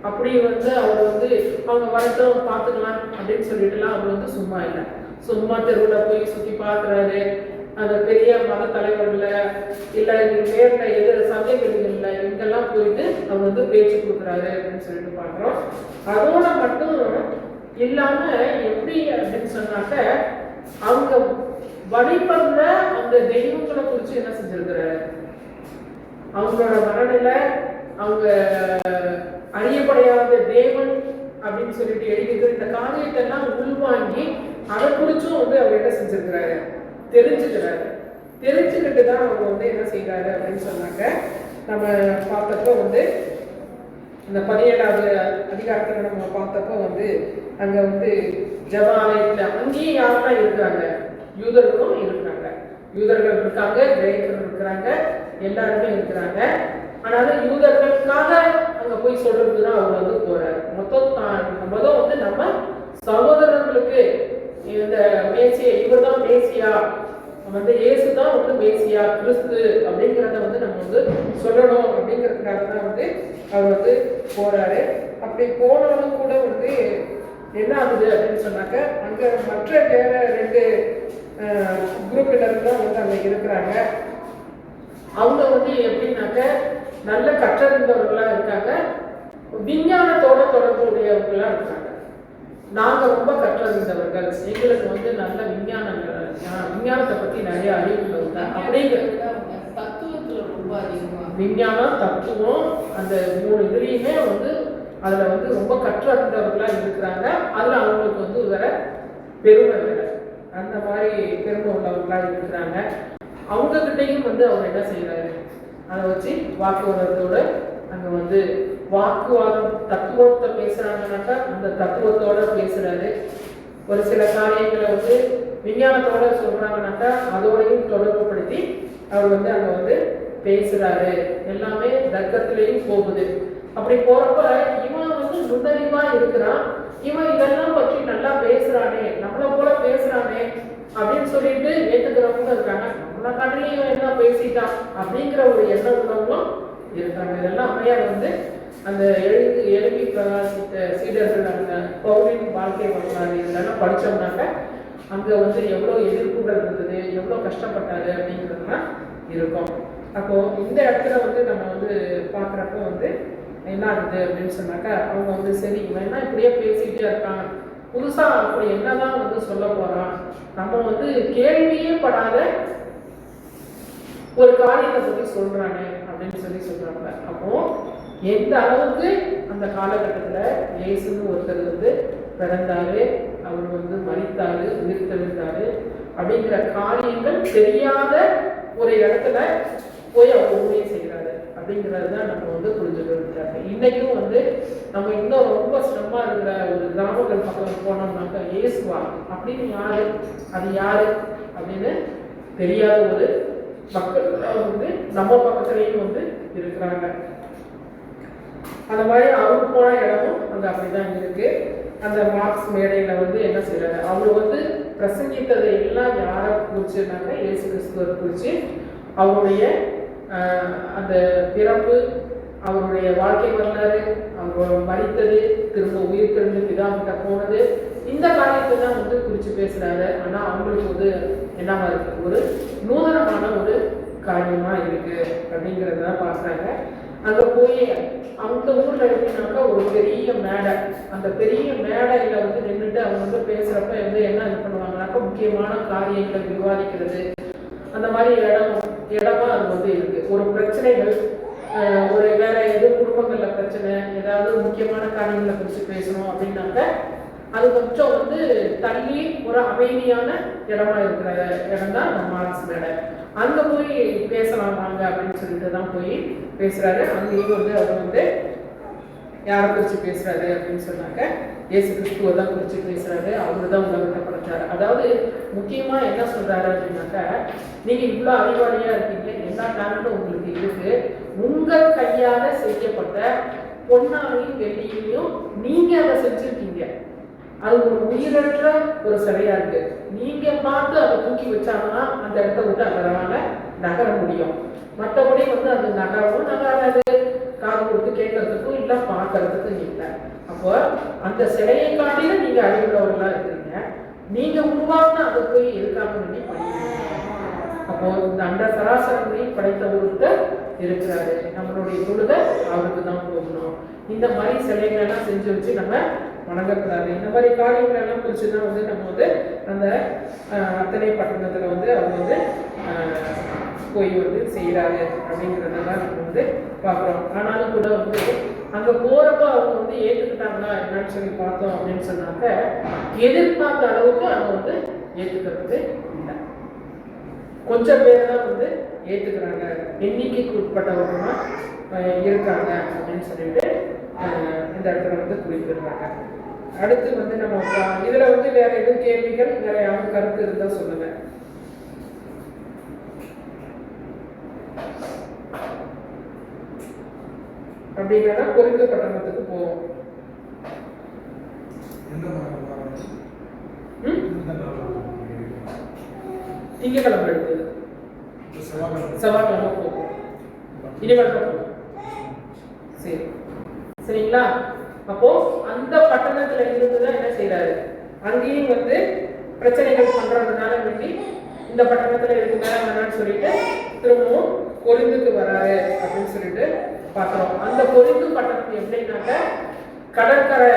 அப்படி வந்து அவர் வந்து அவங்க வரட்டும் பார்த்துக்கலாம் அப்படின்னு சொல்லிட்டுலாம் அவர் வந்து சும்மா இல்லை. சும்மா தெருவில் போய் சுற்றி பார்க்குறாரு. அந்த பெரிய மத தலைவர்கள இல்லை நேரில் எது சந்தைகளில் இங்கெல்லாம் போயிட்டு அவர் வந்து பேச்சு கொடுக்குறாரு அப்படின்னு சொல்லிட்டு பார்க்குறோம். அதோட மட்டும் இல்லாம எப்படி அப்படின்னு சொன்னாக்க அவங்க வழிபடுற அந்த தெய்வங்களை குறித்து என்ன செஞ்சிருக்கிறாரு, அவங்களோட மனநிலை அவங்க அறியப்படையாத தேவன் அப்படின்னு சொல்லிட்டு எழுதிட்டு இந்த காரியத்தை எல்லாம் உள்வாங்கி அதை குறிச்சும் வந்து அவர் என்ன செஞ்சிருக்கிறாரு, தெரிஞ்சுக்கிறாரு. தெரிஞ்சுக்கிட்டு தான் அவங்க வந்து என்ன செய்யறாரு அப்படின்னு சொன்னாக்க நம்ம பார்த்தப்போ வந்து இந்த 17வது அதிகாரத்தில் நம்ம பார்த்தப்போ வந்து அங்க வந்து ஜெபாலயத்துல அங்கேயும் யாரெல்லாம் இருக்கிறாங்க, யூதர்களும் இருக்கிறாங்க, யூதர்கள் இருக்காங்க, கிரேக்கர்கள் இருக்கிறாங்க, எல்லாருமே இருக்கிறாங்க. ஆனாலும் யூதர்களுக்காக அங்க போய் சொல்றதுக்கு தான் அவர் வந்து போறாரு. மொத்தம் வந்து நம்ம சகோதரர்களுக்கு இந்த மேசியா, இவர் தான் மேசியா, வந்து இயேசு தான் வந்து மேசியா கிறிஸ்து அப்படிங்கிறத வந்து நம்ம வந்து சொல்லணும் அப்படிங்கிறதுக்காக தான் வந்து அவர் வந்து போறாரு. அப்படி போனாலும் கூட வந்து என்ன ஆகுது அப்படின்னு சொன்னாக்க அங்க மற்ற வேற 2 குரூப்பினர் தான் வந்து அங்க இருக்கிறாங்க. அவங்க வந்து எப்படின்னாக்க நல்ல கற்றறிந்தவர்களா இருக்காங்க, விஞ்ஞானத்தோட தொடர்புடையவர்களா இருக்காங்க. நாங்க ரொம்ப கற்றறிந்தவர்கள், எங்களுக்கு வந்து நல்ல விஞ்ஞானத்தை பத்தி நிறைய அறிவு உண்டு அப்படிங்கிற தத்துவத்துல ரொம்ப அதிகமா விஞ்ஞானம் தத்துவம் அந்த 3 இதுலையுமே வந்து அதுல வந்து ரொம்ப கற்றறிந்தவர்களா இருக்கிறாங்க. அதுல அவங்களுக்கு வந்து வேற பெருமை வேற, அந்த மாதிரி பெருமை உள்ளவர்களா இருக்கிறாங்க. அவங்க கிட்டையும் வந்து அவர் என்ன செய்யறாரு, அதை வச்சு வாக்குவாதத்தோட அங்க வந்து வாக்குவாதம் தத்துவத்தை பேசுறாங்கன்னாக்கா அந்த தத்துவத்தோட பேசுறாரு. ஒரு சில காரியங்களை வந்து விஞ்ஞானத்தோட சொல்றாங்கன்னாக்கா அதோடையும் தொடர்புபடுத்தி அவர் வந்து அங்க வந்து பேசுறாரு. எல்லாமே தர்க்கத்திலையும் போகுது. அப்படி போறப்ப இவன் வந்து நுண்ணறிவா இருக்கிறான், இவன் இதெல்லாம் பற்றி நல்லா பேசுறானே, நம்மளை போல பேசுறானே அப்படின்னு சொல்லிட்டு ஏத்துக்கிறவங்க இருக்காங்க. நம்மளை கண்ணிலையும் என்ன பேசிட்டான் அப்படிங்கிற ஒரு எண்ணம் உள்ளவங்களும் இருக்காங்க. இதெல்லாம் அம்மையார் வந்து அந்த எழுதி பிரகாசித்த சீடர்கள் அந்த பவுலின் வாழ்க்கை வரலாறு இதெல்லாம் படித்தோம்னாக்க அங்கே வந்து எவ்வளோ எதிர்ப்புகள் இருந்தது, எவ்வளோ கஷ்டப்பட்டாரு அப்படிங்கிறதுலாம் இருக்கும். அப்போ இந்த இடத்துல வந்து நம்ம வந்து பார்க்குறப்போ வந்து என்ன ஆகுது அப்படின்னு சொன்னாக்கா அவங்க வந்து சரி இவன் என்ன இப்படியே பேசிக்கிட்டே இருக்கான், புதுசாக அப்படி என்னதான் வந்து சொல்ல போறான், நம்ம வந்து கேள்வியே படாத ஒரு காரியத்தை பற்றி சொல்றானே அப்படின்னு சொல்றாங்க. அப்போ எந்த அளவுக்கு அந்த காலகட்டத்தில் இயேசுன்னு ஒருத்தர் வந்து பிறந்தாரு, அவர் வந்து மரித்தாரு, உயிர்த்தெழுந்தாரு அப்படிங்கிற காரியங்கள் தெரியாத ஒரு இடத்துல போய் அவர் ஊழியம் செய்கிறாரு அப்படிங்கிறது தான் நம்ம வந்து புரிஞ்சுக்கிறாங்க. இன்னைக்கும் வந்து நம்ம இன்னும் ரொம்ப சிரமமா இருக்கிற ஒரு கிராமங்கள் பக்கம் போனோம்னாக்கா இயேசுவா அப்படின்னு யாரு, அது யாரு அப்படின்னு தெரியாத ஒரு மக்கள் வந்து நம்ம பக்கத்துலேயும் வந்து இருக்கிறாங்க. அந்த மாதிரி அவர் போன இடமும் அங்கே அப்படிதான் இருக்கு. அந்த மார்க்ஸ் மேடையில் வந்து என்ன செய்யறாரு, அவர் வந்து பிரசங்கித்ததை எல்லாம் யாரை குறிச்சுனாக்க இயேசு கிறிஸ்துவை குறித்து அவருடைய அந்த பிறப்பு, அவருடைய வாழ்க்கை வரலாறு, அவர் மரித்தது, திரும்ப உயிர் தெரிஞ்சு பிதாவிட்ட போனது, இந்த காரியத்தை தான் வந்து குறித்து பேசுறாரு. ஆனால் அவங்களுக்கு வந்து என்னவா இருக்கு, ஒரு நூதனமான ஒரு காரியமா இருக்கு அப்படிங்கிறதான் பார்க்குறாங்க. அங்கே போய் அந்த ஊரில் எப்படின்னாக்கா ஒரு பெரிய மேடை, அந்த பெரிய மேடையில் வந்து நின்றுட்டு அவங்க வந்து பேசுகிறப்ப வந்து என்ன இது பண்ணுவாங்கனாக்கா முக்கியமான காரியங்களை விவாதிக்கிறது, அந்த மாதிரி இடமா அது வந்து இருக்கு. ஒரு பிரச்சனைகள், ஒரு வேற எது குடும்பங்களில் பிரச்சனை, ஏதாவது முக்கியமான காரியங்களை குறித்து பேசணும் அப்படின்னாக்க அது கொஞ்சம் வந்து தள்ளி ஒரு அமைதியான இடமா இருக்கிற இடம் தான் நம்ம மார்க்ஸ் மேடை. அங்கே போய் பேசலாமாங்க அப்படின்னு சொல்லிட்டு தான் போய் பேசுறாரு. அங்கேயும் வந்து அவர் வந்து யாரை குறித்து பேசுறாரு அப்படின்னு சொன்னாக்க இயேசு கிறிஸ்துவை தான் குறித்து பேசுறாரு. அவரு தான் உலகத்தை படைச்சாரு. அதாவது முக்கியமா என்ன சொல்றாரு அப்படின்னாக்க, நீங்க இவ்வளவு அறிவாளியா இருக்கீங்க, எல்லா டேலண்டும் உங்களுக்கு இருக்கு, உங்கள் கையால செய்யப்பட்ட பொன்னாலையும் வெள்ளியையும் நீங்க அதை செஞ்சிருக்கீங்க, அது ஒரு உயிரற்ற ஒரு சிலையா இருக்கு. நீங்க பார்த்து அதை தூக்கி வச்சாங்கன்னா அந்த இடத்த விட்டு அதனால நகர முடியும். மற்றபடி அது நகரவும் நகராது, காது கொடுத்து கேட்கறதுக்கும் இல்லை, பார்க்கறதுக்கும் இல்லை. அப்போ அந்த சிலையை காட்டிலும் நீங்க அறிவுள்ளவர்களா இருக்கிறீங்க. நீங்க உருவாக்குன அதை போய் எதுக்காக வேண்டி படிக்கிறீங்க? அப்போ இந்த அண்ட சராசரங்களையும் படைத்த ஒருத்தர் இருக்கிறாரு. நம்மளுடைய தொழுகை அவருக்கு தான் போகணும். இந்த மாதிரி சிலைகள் எல்லாம் செஞ்சு வச்சு நம்ம வணங்கக்கூடாது. இந்த மாதிரி காரியங்கள் எல்லாம் குறிச்சுதான் நம்ம அந்த அத்தனை பட்டணத்துல அவங்க போய் செய்யறாரு அப்படிங்கிறதெல்லாம் நம்ம பார்க்குறோம். ஆனாலும் கூட அங்க போறப்ப அவங்க ஏற்றுக்கிட்டாங்களா என்னன்னு சொல்லி பார்த்தோம் அப்படின்னு சொன்னாக்க எதிர்பார்த்த அளவுக்கு அவங்க ஏற்றுக்கிறதுக்கு இல்லை. கொஞ்சம் பேர் தான் ஏற்றுக்கிறாங்க, எண்ணிக்கைக்கு உட்பட்டவர்களா இருக்காங்க அப்படின்னு சொல்லிட்டு இந்த இடத்துல குறிப்பிடுறாங்க. அடுத்து நம்ம இதுல வேற எதுவும் கேள்விகள், வேற யாரும் கருத்து இருந்தா சொல்லுங்க. அப்படின்னா கொரிந்து பட்டணத்துக்கு போவோம். திங்கக்கிழமை எடுத்தது, செவ்வாய்க்கிழமை போகும், இனிமேல் போகும். சரி, சரிங்களா? அப்போ அந்த பட்டணத்துல இருந்துதான் என்ன செய்யறாரு, அங்கேயும் பிரச்சனைகள் பண்றதுனால வேண்டி இந்த பட்டணத்துல இருக்கு வேணாம்னு சொல்லிட்டு திரும்பவும் கொரிந்துக்கு வராரு அப்படின்னு சொல்லிட்டு பார்க்கிறோம். அந்த கொரிந்து பட்டணம் எப்படின்னாக்க கடற்கரை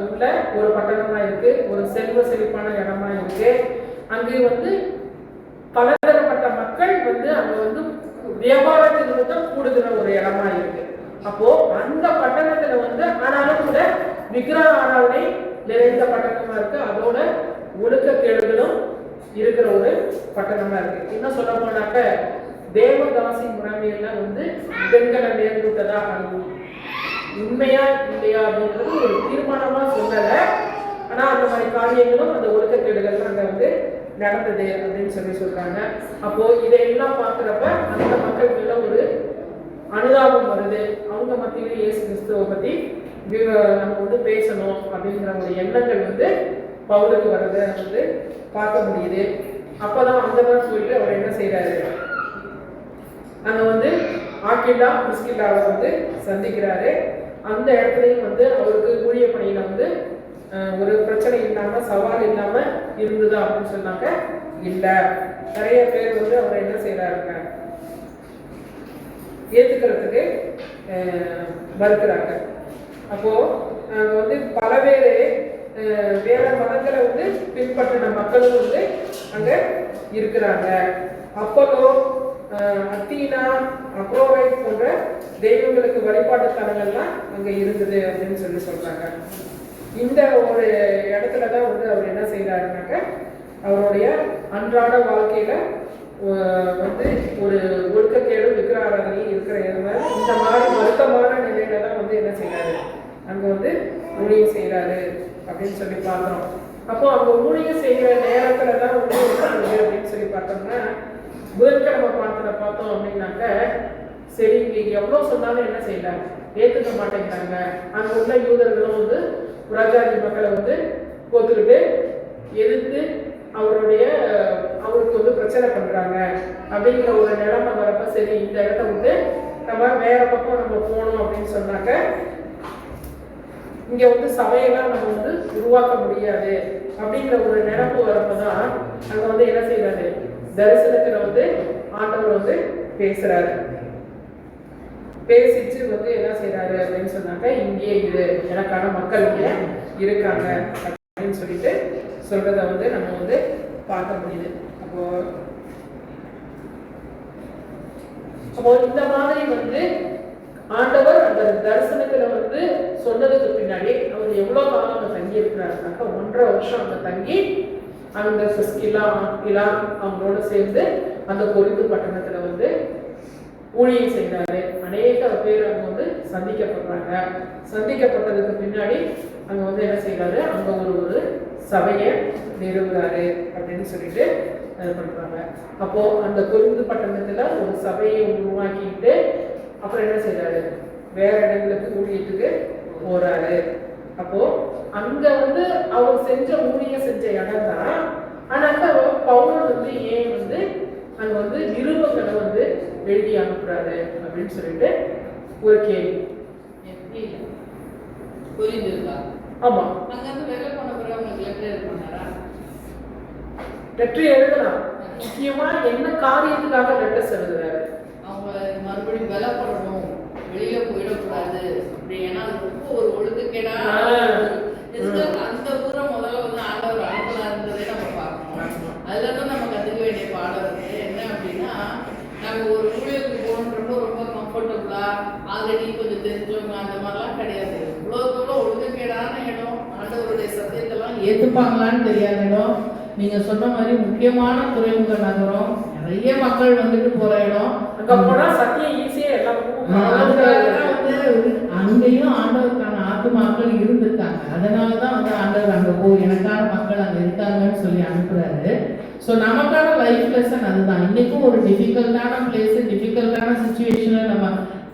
உள்ள ஒரு பட்டணமா இருக்கு, ஒரு செல்வ செழிப்பான இடமா இருக்கு. அங்கு பலதரப்பட்ட மக்கள் அங்க வியாபாரத்தின் நிமித்தம் கூடுகிற ஒரு இடமா இருக்கு. அப்போ அந்த பட்டணத்துல ஆனாலும் கூட விக்கிரக ஆராதனை நிறைந்த பட்டணமா இருக்கு. அதோட ஒழுக்கக்கேடுகளும் இருக்கிற ஒரு பட்டணமா இருக்கு. என்ன சொல்ல போனாக்க தேவதாசி முறைமையில பெண்களை நேர்ந்துட்டதா உண்மையா இல்லையா அப்படின்றது ஒரு தீர்மானமா சொல்லல. ஆனா அந்த மாதிரி காரியங்களும் அந்த ஒழுக்கக்கேடுகள் அங்க நடந்தது அப்படின்னு சொல்றாங்க. அப்போ இதையெல்லாம் பார்க்குறப்ப அந்த மக்களுக்குள்ள ஒரு அனுதாபம் வருது. அவங்க மத்தியில இயேசு கிறிஸ்துவை பத்தி நம்ம பேசணும் அப்படிங்கிற ஒரு எண்ணங்கள் பவுலுக்கு வர்றதை பார்க்க முடியுது. அப்பதான் அந்த மாதிரி சொல்லிட்டு அவர் என்ன செய்யறாரு, அங்க ஆக்கில்லா பிரிஸ்கில்லாவை சந்திக்கிறாரு. அந்த இடத்துலையும் அவருக்கு ஊழிய பணியில ஒரு பிரச்சனை இல்லாம சவால் இல்லாம இருந்ததா அப்படின்னு சொன்னாங்க. இல்ல, நிறைய பேர் அவர் என்ன செய்யறாருங்க, ஏத்துக்கிறதுக்கு மறுக்கிறாங்க. அப்போ பல பேர் வேற மதங்களை பின்பற்றின மக்களும் அங்க இருக்கிறாங்க. அப்போலோ, அத்தீனா, அப்ரோவைட் போன்ற தெய்வங்களுக்கு வழிபாட்டு தலங்கள்லாம் அங்க இருந்தது அப்படின்னு சொல்றாங்க. இந்த ஒரு இடத்துலதான் அவர் என்ன செய்யறாருனாக்க அவருடைய அன்றாட வாழ்க்கையில ஒரு ஒழுக்கக்கேடு விக்கிரகாராதனையும் இருக்கிற இந்த மாதிரி வருத்தமான நிலையில தான் என்ன செய்யறாரு, அங்க ஊழியம் செய்யறாரு அப்படின்னு சொல்லி பார்க்கிறோம். அப்போ அங்க ஊழியம் செய்கிற நேரத்துலதான் அப்படின்னு சொல்லி பார்த்தோம்னா புதன்கிழமை பாடத்துல பார்த்தோம் அப்படின்னாக்க சரி இங்க எவ்வளவு சொன்னாலும் என்ன செய்யறாங்க, ஏத்துக்க மாட்டேங்கிறாங்க. அங்க உள்ள யூதர்களும் புறஜாதி மக்களை கோத்துக்கிட்டு எதிர்த்து அவருக்கு பிரச்சனை பண்றாங்க அப்படிங்கிற ஒரு நிலைமை வரப்ப சரி இந்த இடத்த நம்ம வேற பக்கம் நம்ம போகணும் அப்படின்னு சொன்னாக்க இங்க சபையெல்லாம் நம்ம உருவாக்க முடியாது அப்படிங்கிற ஒரு நினைப்பு வரப்பதான் அங்க என்ன செய்யறாரு, தரிசனத்துல ஆண்டவர் பேசுறாரு. பேசிச்சு என்ன செய்யறாரு அப்படின்னு சொன்னாக்க இங்கே இது எனக்கான மக்கள் இங்க இருக்காங்க அப்படின்னு சொல்லிட்டு சொல்றத நம்ம பார்க்க முடியுது. அப்போ இந்த மாதிரி ஆண்டவர் அந்த தரிசனத்துல சொன்னதுக்கு பின்னாடி அவர் எவ்வளவு காலம் அங்க தங்கி இருக்கிறாருனாக்கா 1.5 வருஷம் அங்க தங்கி அந்த பிரிஸ்கில்லா அவங்களோட சேர்ந்து அந்த கொரிந்து பட்டணத்துல ஊழியம் செய்தாரு. அநேக பேர் அங்க சந்திக்கப்படுறாங்க. சந்திக்கப்பட்டதுக்கு பின்னாடி அங்க என்ன செய்யறாரு, அங்க ஒரு சபையை நிறுவுறாரு அப்படின்னு சொல்லிட்டு பண்றாங்க. அப்போ அந்த கொரிந்து பட்டணத்துல ஒரு சபையை உருவாக்கிட்டு அப்புறம் என்ன செய்யறாரு, வேற இடங்களுக்கு ஊழியத்துக்கு போறாரு அப்போ அங்க வந்து அவர் செஞ்ச ஊழியம் செஞ்ச இடம் தான். ஆனாக்கா பவுல் வந்து ஏன் வந்து அங்க வந்து நிருபங்களை வந்து எழுதி அனுப்புறாரு அப்படின்னு சொல்லிட்டு ஒரு கேள்வி. புரிஞ்சிருக்கா? ஆமா, அங்க இருந்து வெளில போன பிறகு உங்களுக்கு லெட்டர் எழுத பண்ணாரா? லெட்டர் எழுதலாம். முக்கியமா என்ன காரியத்துக்காக லெட்டர்ஸ் எழுதுறாரு? அவங்க மறுபடியும் பலப்படணும், வெளியில போயிடக்கூடாது அப்படி. ஏன்னா அது ரொம்ப ஒரு ஒழுக்கக்கேடான அந்த ஊரை முதல்ல வந்து ஆண்டவர் அனுப்பலான்றதே நம்ம பார்க்கணும். அதுல தான் நம்ம கத்துக்க வேண்டிய பாடம் இருக்கு. என்ன அப்படின்னா, நாங்க ஒரு ஊழியத்துக்கு போகணுன்றப்போ ரொம்ப கம்ஃபர்டபுளா ஆல்ரெடி கொஞ்சம் தெரிஞ்சவங்க அந்த மாதிரிலாம் கிடையாது. இவ்வளோ ஒழுக்கக்கேடான இடம், ஆண்டவருடைய சத்தியத்தெல்லாம் ஏத்துப்பாங்களான்னு தெரியாத இடம். நீங்க சொன்ன மாதிரி முக்கியமான துறைமுக நகரம், நிறைய மக்கள் வந்துட்டு போற இடம். அங்க போனா சத்தியம் ஈஸியா எல்லா அங்கேயும் ஆண்டவருக்கான ஆத்துமாக்கள் இருந்திருக்காங்க. அதனாலதான் வந்து ஆண்டவர் அங்க போய் எனக்கான மக்கள் அங்க இருக்காங்கன்னு சொல்லி அனுப்புறாரு. ஸோ நமக்கான லைஃப் லெசன் அதுதான். இன்னைக்கும் ஒரு டிஃபிகல்ட்டான பிளேஸ், டிஃபிகல்ட்டான சுச்சுவேஷன்ல நம்ம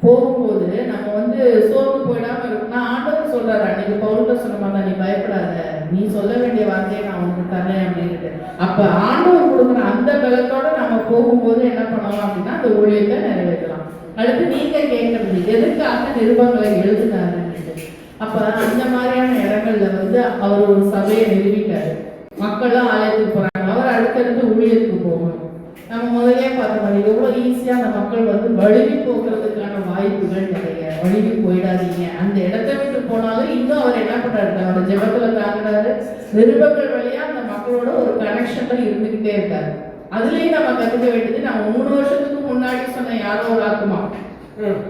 போகும்போது நம்ம வந்து சோர்ந்து போயிடாம இருக்குன்னா ஆண்டவர் சொல்றாரு, அன்னைக்கு பவுல்கிட்ட சொன்ன மாதிரி நீ பயப்படாத, நீ சொல்ல வேண்டிய வார்த்தையை நான் உனக்கு தரேன் அப்படின்ட்டு. அப்ப ஆண்டவர் கொடுக்குற அந்த பலத்தோட நம்ம போகும்போது என்ன பண்ணலாம் அப்படின்னா அந்த ஊழியத்தை நிறைவேற்றலாம். அடுத்து நீங்க கேட்கறது எதுக்காக நிருபங்களை எழுதுனாருன்னு. அப்ப அந்த மாதிரியான இடங்கள்ல வந்து அவர் ஒரு சபையை நிறுவிட்டாரு. மக்களும் ஆலயத்துக்கு போறாங்க, அவர் அடுத்தடுத்து ஊழியத்துக்கு போகணும். நம்ம முதலே பார்த்த மாதிரி எவ்வளோ ஈஸியாக அந்த மக்கள் வந்து வழுவி போகிறதுக்கான வாய்ப்புகள் நிறைய. வழுவி போயிடாதீங்க. அந்த இடத்த விட்டு போனாலும் இன்னும் அவர் என்ன பண்றாரு, அவரோட ஜெபத்துல தாங்குறாரு. நிருபங்கள் வழியா அந்த மக்களோட ஒரு கனெக்ஷன்ல இருந்துகிட்டே இருக்காரு. அதுலயும் நம்ம கத்துக்க வேண்டியது, நம்ம 3 வருஷத்துக்கு முன்னாடி சொன்ன யாரோ ஒரு ஆத்மா,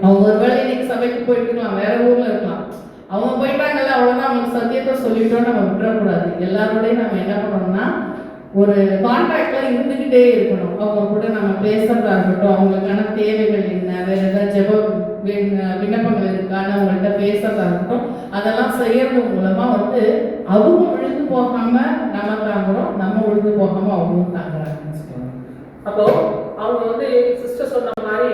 அவங்க ஒருவேளை இன்னைக்கு சபைக்கு போயிட்டு இருக்கலாம், வேற ஊர்ல இருக்கலாம். அவங்க போயிட்டாங்கல்ல, அவ்வளவுதான், அவங்களுக்கு சத்தியத்தை சொல்லிட்டோம் நம்ம விட்டுறக்கூடாது. எல்லாரோடையும் நம்ம என்ன பண்ணணும்னா ஒரு கான்டாக்ட்ல இருந்துகிட்டே இருக்கணும். அவங்க கூட நம்ம பேசுறதா இருக்கட்டும், அவங்களுக்கான தேவைகள் என்ன, வேற ஏதாவது ஜெப விண்ணப்பங்கள் இருக்கான்னு அவங்கள்ட்ட பேசுறதா இருக்கட்டும், அதெல்லாம் செய்யறது மூலமா வந்து அவங்க விழுந்து போகாம நம்ம தாங்குறோம், நம்ம விழுந்து போகாம அவங்களும் தாங்குறாங்கன்னு சொல்லுவாங்க. அப்போ அவங்க வந்து சிஸ்டர் சொன்ன மாதிரி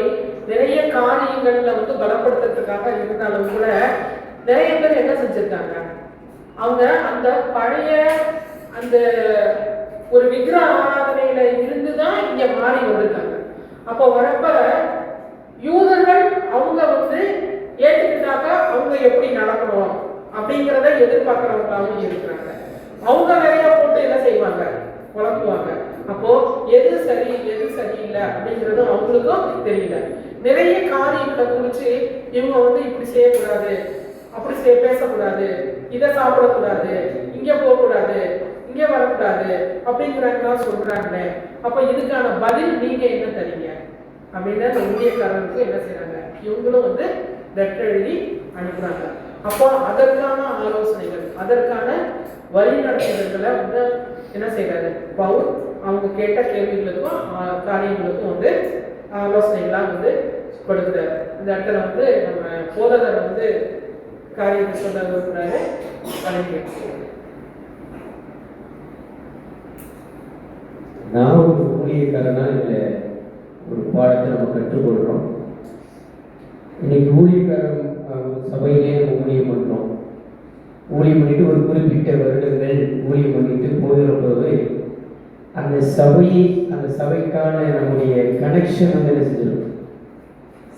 நிறைய காரியங்கள்ல வந்து பலப்படுத்துறதுக்காக இருந்தாலும் கூட நிறைய பேர் என்ன செஞ்சிருக்காங்க, அவங்க அந்த பழைய அந்த ஒரு விக்கிரக ஆராதனையில இருந்துதான் இங்க மாறி வந்திருக்காங்க. அப்போ வரப்ப யூதர்கள் அவங்க வந்து ஏற்றுக்கிட்டாக்க அவங்க எப்படி நடக்கணும் அப்படிங்கிறத எதிர்பார்க்கிறவங்களாகவும் இருக்கிறாங்க. அவங்க நிறைய போட்டு என்ன செய்வாங்க, குழப்புவாங்க. அப்போ எது சரி எது சரியில்லை அப்படிங்கிறது அவங்களுக்கும் தெரியல. நிறைய காரியங்களை குறிச்சு இவங்க வந்து இப்படி செய்யக்கூடாது, அப்படி பேசக்கூடாது, இதை சாப்பிடக்கூடாது, இங்க போகக்கூடாது, இங்க வரக்கூடாது அப்படிங்கிறாங்களா சொல்றாங்களே. அப்ப இதுக்கான பதில் நீங்க என்ன தரீங்க அப்படின்னு அந்த ஊழியக்காரருக்கு என்ன செய்யறாங்க, இவங்களும் வந்து லெட்டர் எழுதி அனுப்புறாங்க. அப்போ அதற்கான ஆலோசனைகள், அதற்கான வழிநடத்துதல்களை வந்து என்ன செய்யறாரு பவுல் அவங்க கேட்ட கேள்விகளுக்கும் காரியங்களுக்கும் வந்து ஆலோசனைகளாக வந்து கொடுக்குறாரு. இந்த இடத்துல வந்து நம்ம போதகர் வந்து காரியத்தை சொல்ல விரும்புறாரு. நான் ஒரு ஊழியக்காரனா இதில் ஒரு பாடத்தை நம்ம கற்றுக்கொள்கிறோம். இன்னைக்கு ஊழியக்காரன் சபையிலே நம்ம ஊழியம் பண்ணுறோம். ஊழியம் பண்ணிட்டு ஒரு குறிப்பிட்ட வருடங்கள் ஊழியம் பண்ணிட்டு போகிற போது அந்த சபைக்கான நம்முடைய கனெக்ஷன் வந்து என்ன செஞ்சிடும்,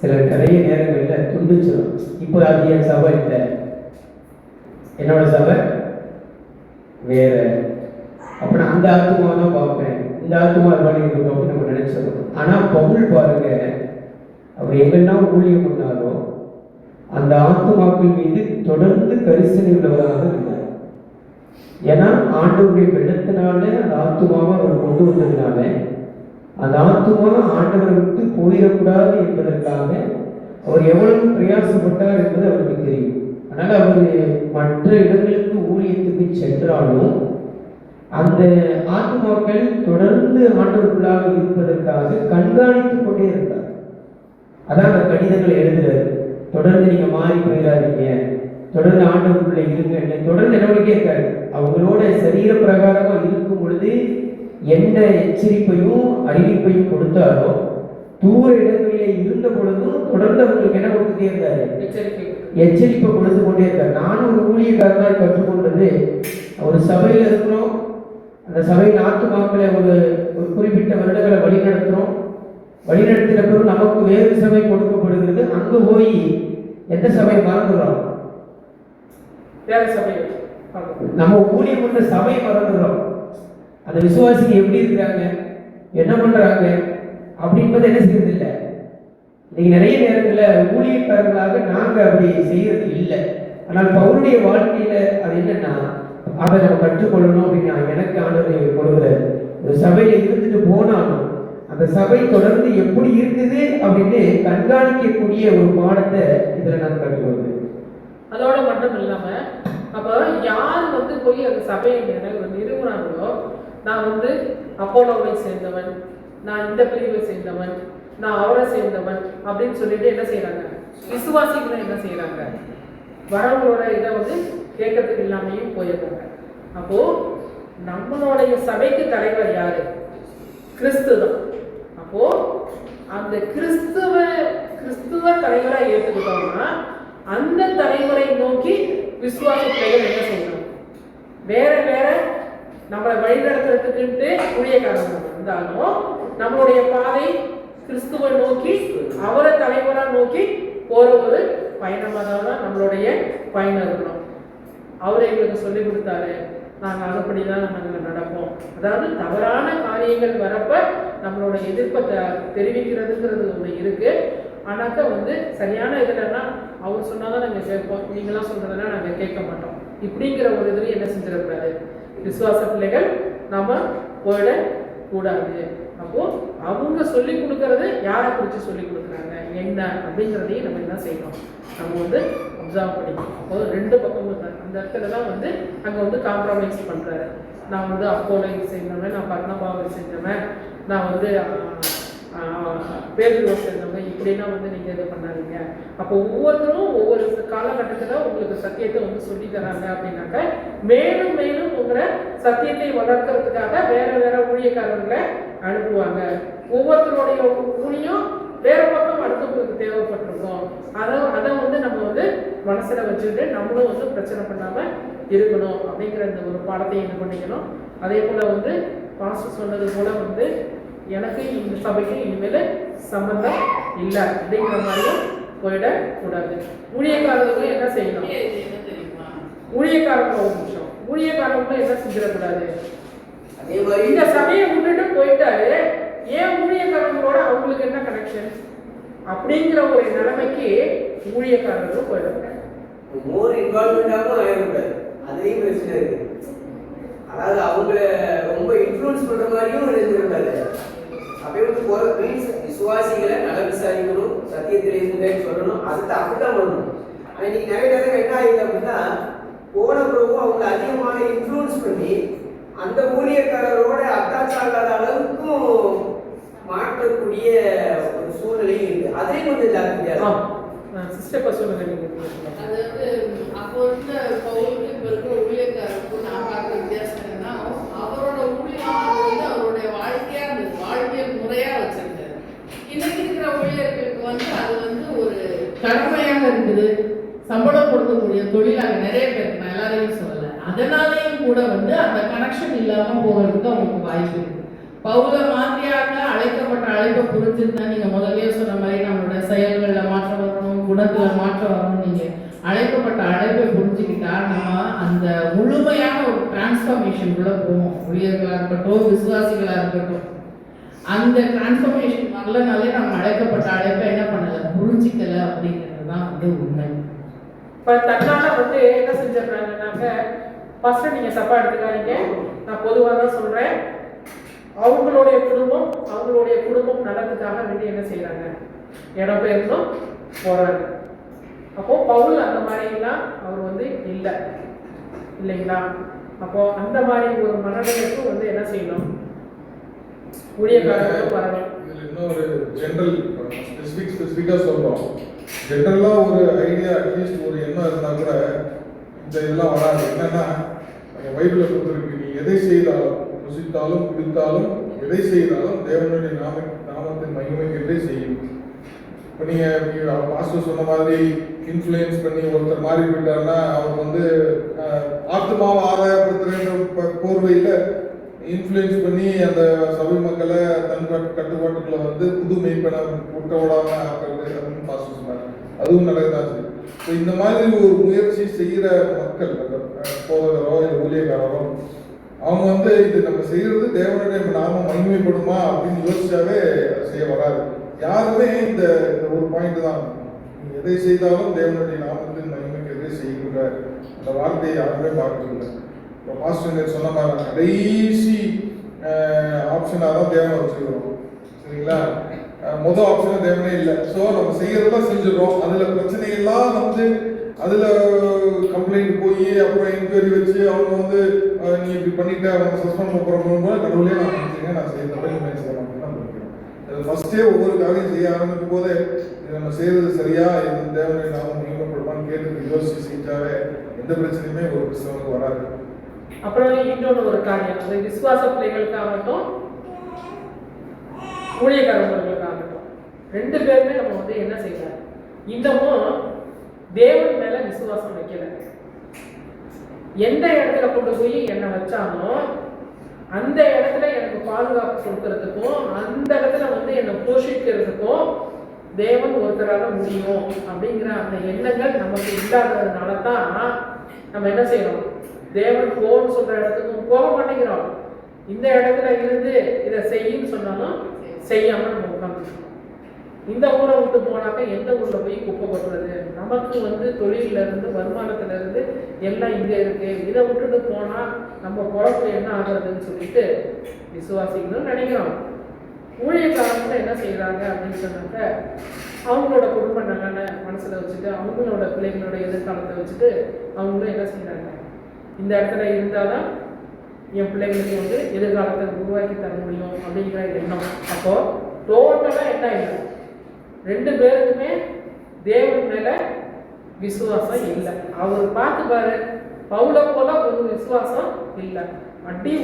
சில நிறைய நேரங்களில் துண்டிச்சிடும். இப்போ அது என் சபை இல்லை, என்னோட சபை வேற, அப்போ நான் அந்த ஆத்மா தான் பார்ப்பேன், இந்த ஆத்மா பண்ணிருக்கோம் அப்படின்னு நம்ம நினைச்சிடணும். ஆனால் பவுல் பாருங்க, அவர் எங்கெல்லாம் ஊழியம் பண்ணாரோ அந்த ஆத்மாக்கள் மீது தொடர்ந்து கரிசனை உள்ளவராக இருந்தார். ஏன்னா ஆண்டவருடைய வெள்ளத்தினால அந்த ஆத்மாவை அவர் கொண்டு வந்ததுனால அந்த ஆத்மா ஆண்டவரை விட்டு போயிடக்கூடாது என்பதற்காக அவர் எவ்வளவு பிரயாசப்பட்டார் என்பது அவருக்கு தெரியும். அதனால அவர் மற்ற இடங்களுக்கு ஊழியத்துக்கு சென்றாலும் அந்த ஆத்மாக்கள் தொடர்ந்து ஆண்டவருக்குள்ளாக இருப்பதற்காக கண்காணித்துக் கொண்டே இருந்தார். அதான் அந்த கடிதங்களை எழுதுறாரு, தொடர்ந்து நீங்க மாறி போயிடாதீங்க, தொடர்ந்து ஆண்டவருக்குள்ள இருங்க, தொடர்ந்து நடவடிக்கை இருக்காரு. அவங்களோட சரீர பிரகாரமா இருக்கும் பொழுது எந்த எச்சரிப்பையும் அறிவிப்பையும் கொடுத்தாரோ, தூர இடங்களிலே இருந்த பொழுதும் தொடர்ந்து அவங்களுக்கு என்ன கொடுத்துட்டே இருந்தாரு, எச்சரிப்பை கொடுத்து கொண்டே இருக்கார். நானும் ஒரு ஊழியக்காரனாக கற்றுக்கொண்டது, ஒரு சபையில் இருக்கிறோம், அந்த சபையின் ஆத்துமாக்களை ஒரு குறிப்பிட்ட வருடங்களை வழிநடத்துகிறோம். வழிநடத்தின பிறகு நமக்கு வேறு சபை கொடுக்கப்படுகிறது. அங்கு போய் எந்த சபை மறந்துடுறோம்? வேற சபை. நம்ம ஊழியம் பண்ண சபை மறந்துடுறோம். அந்த விசுவாசிங்க எப்படி இருக்கிறாங்க, என்ன பண்றாங்க அப்படின்றது என்ன செய்யறது இல்லை. இன்னைக்கு நிறைய நேரங்களில் ஊழியக்காரர்களாக நாங்க அப்படி செய்யறது இல்லை. ஆனால் பவுலுடைய வாழ்க்கையில அது என்னன்னா, அதை நம்ம கற்றுக்கொள்ளணும் அப்படின்னு எனக்கு ஆண்டவர் கொடுக்குறாரு. ஒரு சபையில இருந்துட்டு போனாலும் அந்த சபை தொடர்ந்து எப்படி இருக்குது அப்படின்னு கண்காணிக்கக்கூடிய ஒரு பாடத்தை இதுல நான் கற்றுக்கொள்வேன். அதோட மட்டும் இல்லாம, அப்ப யார் போய் அந்த சபையை நிறுவனாங்களோ, நான் அப்போலோவை சேர்ந்தவன், நான் இந்த பிரிவை சேர்ந்தவன், நான் அவரை சேர்ந்தவன் அப்படின்னு சொல்லிட்டு என்ன செய்யறாங்க, விசுவாசிகளை என்ன செய்யறாங்க, வரவங்களோட இதை கேட்கறதுக்கு இல்லாமையும் போயிடுறாங்க. அப்போ நம்மளுடைய சபைக்கு தலைவர் யாரு? கிறிஸ்து தான். அப்போ அந்த கிறிஸ்துவ தலைவரை ஏற்றுக்கிட்டோம்னா அந்த தலைவரை நோக்கி விசுவாச பிள்ளைகள் என்ன செய்யணும்? வேற வேற நம்மளை வழிநடத்துறதுக்குன்ட்டு ஊழியக்காரங்க இருந்தாலும் நம்மளுடைய பாதை கிறிஸ்துவை நோக்கி, அவரை தலைவரா நோக்கி போற ஒரு பயணமாக தான் நம்மளுடைய பயணம் இருக்கணும். அவரை எங்களுக்கு சொல்லி கொடுத்தாரு, நாங்கள் அதுபடிதான் நாங்கள் நடப்போம். அதாவது தவறான காரியங்கள் வரப்ப நம்மளோட எதிர்ப்பை தெரிவிக்கிறதுங்கிறது ஒன்று இருக்கு. ஆனாக்கா சரியான இதுலன்னா அவர் சொன்னாதான் நாங்கள் கேட்போம், நீங்களாம் சொல்றதுன்னா நாங்கள் கேட்க மாட்டோம். இப்படிங்கிற ஒரு இதுலையும் என்ன செஞ்சிடக்கூடாது, விசுவாச பிள்ளைகள் நம்ம போயிட கூடாது. அப்போ அவங்க சொல்லி கொடுக்கறது யாரை குறித்து சொல்லி கொடுக்குறாங்க என்ன அப்படிங்கிறதையும் நம்ம என்ன செய்யணும், நம்ம அப்சர்வ் பண்ணிக்கணும். அப்போ ரெண்டு பக்கமும் அந்த இடத்துல தான் அங்கே காம்ப்ரமைஸ் பண்ணுறாரு. நான் அப்போலை சேர்ந்தவன், நான் பர்ணபாவை சேர்ந்தவன், நான் பேதுருவை சேர்ந்தவங்க, இப்படின்னா நீங்கள் இது பண்ணாதீங்க. அப்போ ஒவ்வொருத்தரும் ஒவ்வொரு காலகட்டத்தில் உங்களுக்கு சத்தியத்தை சொல்லி தராங்க அப்படின்னாக்க மேலும் மேலும் உங்களை சத்தியத்தை வளர்க்கறதுக்காக வேற வேற ஊழியக்காரர்களை அனுப்புவாங்க. ஒவ்வொருத்தருடைய ஊழியம் வேற பக்கம் அடுத்தவங்களுக்கு தேவைப்பட்டிருக்கும். அதை நம்ம மனசுல வச்சுட்டு நம்மளும் பிரச்சனை பண்ணாம இருக்கணும் அப்படிங்கிற இந்த ஒரு பாடத்தை என்ன பண்ணிக்கணும். அதே போல பாஸ்டர் சொன்னது போல எனக்கு இந்த சபைக்கு இனிமேல் சம்பந்தம் இல்லை அப்படிங்கிற மாதிரியும் போயிடக்கூடாது. ஊழியக்காரர்களும் என்ன செய்யணும், ஊழியக்காரங்க ஒரு நிமிஷம், ஊழியக்காரங்களும் என்ன செஞ்சிடக்கூடாது, இந்த சபையை விட்டுட்டு போயிட்டாரு, ஏன் ஊழியக்காரங்களோட அவங்களுக்கு என்ன கனெக்ஷன் அப்படிங்கிற ஒரு நிலைமைக்கு ஊழியக்காரர்களும் போயிடக்கூடாது. மோர் இன்வால்வ்மெண்டாகவும் ஆயிடக்கூடாது. அதையும் பிரச்சனை இருக்கு. அதாவது அவங்கள ரொம்ப இன்ஃப்ளூயன்ஸ் பண்ற மாதிரியும் இருந்துருக்காது. அப்படியே போற மீன்ஸ் விசுவாசிகளை நல்லா விசாரிக்கணும், சத்தியத்தில் இருந்தேன்னு சொல்லணும், அது அப்படிதான் பண்ணணும். ஆனால் இன்னைக்கு நிறைய நேரம் என்ன ஆகுது அப்படின்னா, போன பிறகும் அவங்க அதிகமான இன்ஃப்ளூயன்ஸ் பண்ணி அந்த ஊழியக்காரரோட அட்டாச் ஆகாத அளவுக்கும் மாற்றக்கூடிய ஒரு சூழ்நிலையும் இருக்கு. அதையும் கொஞ்சம் ஜாக்கிரதையா சிஸ்டர் சொல்லுங்க. அதாவது அப்போ பவுலுக்கு இப்போ இருக்கிற ஊழியக்காரருக்கும் நான் பார்க்குற வித்தியாசம் என்னன்னா, அவரோட ஊழியம் அவருடைய வாழ்க்கையா இருந்தது, வாழ்வியல் முறையா வச்சிருக்காரு. இன்னைக்கு இருக்கிற ஊழியர்களுக்கு அது ஒரு கடமையாக இருக்குது. சம்பளம் கொடுக்கக்கூடிய தொழிலாக நிறைய பேர், நான் எல்லாரையும் சொல்லலை, அதனாலேயும் கூட அந்த கனெக்ஷன் இல்லாமல் போகிறதுக்கு அவங்களுக்கு வாய்ப்பு இருக்கு. பவுல மாதிரியாக அழைக்கப்பட்ட அழைப்பை புரிஞ்சிருந்தா, நீங்க முதலே சொன்ன மாதிரி நம்மளோட செயல்களில் மாற்றம் வரணும், குணத்துல மாற்றம் வரணும். நீங்க அழைக்கப்பட்ட அழைப்பை புரிஞ்சுக்கிட்டா நம்ம அந்த முழுமையான ஒரு டிரான்ஸ்ஃபர்மேஷனுக்குள்ள போவோம். ஊழியர்களா இருக்கட்டும், விசுவாசிகளா இருக்கட்டும், அந்த டிரான்ஸ்ஃபர்மேஷன் வரலனாலே நம்ம அழைக்கப்பட்ட அழைப்பை என்ன பண்ணல, புரிஞ்சிக்கல அப்படிங்கிறது தான் உண்மை. இப்போ தன்னால என்ன செஞ்சிடறாங்கன்னாக்க, ஃபர்ஸ்ட் நீங்க தப்பா எடுத்துக்காதீங்க, நான் பொதுவாக தான் சொல்றேன். அவங்களுடைய குடும்பம் நலத்துக்காக வேண்டி என்ன செய்யறாங்க, இடம்பெயர்ந்தும் போறாங்க. அப்போ பவுல் அந்த மாதிரிலாம் அவர் இல்லை இல்லைங்களா? அப்போ அந்த மாதிரி ஒரு மனநிலைக்கு என்ன செய்யணும், ஊழியக்காரர்களும் வரணும். இன்னொரு ஜென்ரல் ஸ்பெசிஃபிக்காக சொல்கிறோம். ஜென்ரலாக ஒரு ஐடியா, அட்லீஸ்ட் ஒரு எண்ணம் இருந்தால் கூட இந்த இதெல்லாம் வராது. என்னன்னா, பைபிளில் கொடுத்துருக்கு, நீ எதை செய்தாலும், புசித்தாலும் குடித்தாலும் எதை செய்தாலும் தேவனுடைய நாமத்தின் மகிமைக்கு செய்யும். இப்போ நீங்கள் மாஸ்டர் சொன்ன மாதிரி இன்ஃப்ளூயன்ஸ் பண்ணி ஒருத்தர் மாறி போயிட்டாருன்னா அவர் வந்து ஆத்மாவை ஆதாயப்படுத்துகிற போர்வையில் இன்ஃப்ளூயன்ஸ் பண்ணி அந்த சபை மக்களை தன் கட்டுப்பாட்டுக்குள்ள வந்து புது மெய்ப்பென விட்ட விடாம ஆக்கிறது அப்படின்னு மாஸ்டர் சொன்னார். அதுவும் நடக்குதாச்சு. ஸோ இந்த மாதிரி ஒரு முயற்சி செய்கிற மக்கள், அந்த போதகரோ இல்லை ஊழியக்காரரோ, அவங்க வந்து இது நம்ம செய்யறது தேவனுடைய நாம மகிமைப்படுமா அப்படின்னு யோசிச்சாவே அதை செய்ய வராது. யாருமே இந்த ஒரு பாயிண்ட் தான், நீங்க எதை செய்தாலும் தேவனுடைய நாமத்தின் மகிமைக்கு எதை செய்கின்ற அந்த வார்த்தையை யாருமே பார்க்கறதில்லை. இப்போ மாஸ்டர் சொன்ன மாதிரி கடைசி ஆப்ஷனாக தான் தேவனை வச்சுக்கிறோம். சரிங்களா? முதல் ஆப்ஷனாக தேவனே இல்லை. ஸோ நம்ம செய்யறதெல்லாம் செஞ்சிடறோம். அதில் பிரச்சனைகள்லாம் வந்து அதில் கம்ப்ளைண்ட் போய் அப்புறம் என்கொயரி வச்சு அவங்க வந்து நீ இப்படி பண்ணிட்ட அவங்க சஸ்பெண்ட் பண்ணும்போது கடவுளே நான் நினைச்சிங்க நான் செய்ய தப்பையும் செய்ய மாட்டேன் தான் நினைக்கிறேன். அது ஃபஸ்ட்டே ஒவ்வொரு காரியம் செய்ய ஆரம்பிக்கும் போதே இது நம்ம செய்யறது சரியா, இது தேவனை நாம மகிமைப்படுமான்னு கேட்டு யோசிச்சு செஞ்சாவே எந்த பிரச்சனையுமே ஒரு கிறிஸ்தவனுக்கு வராது. அப்புறம் இன்னொன்று ஒரு காரியம், அது விசுவாச பிள்ளைகளுக்காகட்டும் ஊழியக்காரர்களுக்காகட்டும் ரெண்டு பேருமே நம்ம வந்து என்ன செய்யலாம், இன்னமும் தேவன் மேல விசுவாசம் வைக்கல. எந்த இடத்துல கொண்டு போய் என்னை வச்சாலும் அந்த இடத்துல எனக்கு பாதுகாப்பு கொடுக்கறதுக்கும் அந்த இடத்துல வந்து என்னை போஷிக்கிறதுக்கும் தேவன் ஒருத்தரால முடியும் அப்படிங்கிற அந்த எண்ணங்கள் நமக்கு இல்லாததுனால தான் நம்ம என்ன செய்யறோம், தேவன் போன்னு சொல்ற இடத்துக்கும் போக மாட்டேங்கிறோம். இந்த இடத்துல இருந்து இதை செய்யுன்னு சொன்னாலும் செய்யாம நம்ம உட்காந்துருக்கோம். இந்த ஊரை விட்டு போனாக்க எந்த ஊர்ல போய் குப்பை கொட்டுறது, நமக்கு வந்து தொழில இருந்து வருமானத்துல இருந்து எல்லாம் இங்க இருக்கு, இதை விட்டுட்டு போனா நம்ம பொழப்பு என்ன ஆகுறதுன்னு சொல்லிட்டு விசுவாசிக்கணும்னு நினைக்கிறோம். ஊழியக்காரங்க என்ன செய்யறாங்க அப்படின்னு சொன்னாக்க அவங்களோட குடும்ப நலனை மனசுல வச்சுட்டு அவங்களோட பிள்ளைங்களோட எதிர்காலத்தை வச்சுட்டு அவங்களும் என்ன செய்யறாங்க, இந்த இடத்துல இருந்தாதான் என் பிள்ளைங்களுக்கு வந்து எதிர்காலத்தை உருவாக்கி தர முடியும் அப்படிங்கிற எண்ணம். அப்போ டோட்டலா என்ன இல்லை, ரெண்டு பேருக்குமே தேவன் மேல விசுவாசம் இல்லை. அவர் பார்த்து பாரு, பவுல போல ஒரு விசுவாசம் இல்லை. அடி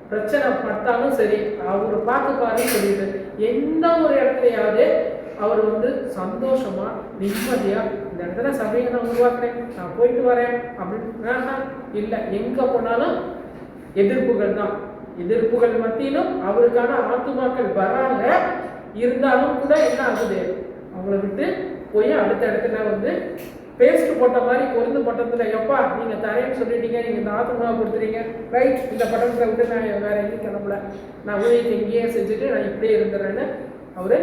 பிரச்சனை பட்டாலும் சரி அவர் பார்த்து பாருன்னு சொல்லிட்டு எந்த ஒரு இடத்துலையாவது அவர் வந்து சந்தோஷமா நிம்மதியா இந்த இடத்துல சபையை நான் உருவாக்குறேன், நான் போயிட்டு வரேன் அப்படின்னு இல்லை. எங்க போனாலும் எதிர்ப்புகள் தான். எதிர்ப்புகள் மத்தியிலும் அவருக்கான ஆத்துமாக்கள் வராங்க. இருந்தாலும் கூட என்ன ஆகுது, அவங்கள விட்டு போய் அடுத்த இடத்துல வந்து பேஸ்ட் போட்ட மாதிரி கொருந்து பட்டத்துல எப்பா நீங்க தரேன்னு சொல்லிட்டீங்க, நீங்க இந்த ஆத்துமாவை கொடுத்துறீங்க, ரைட் இந்த பட்டணத்தை விட்டு நான் வேற எங்கேயும் கிளம்பல, நான் ஊழியத்தை இங்கேயே செஞ்சுட்டு நான் இப்படியே இருந்துறேன்னு அவரு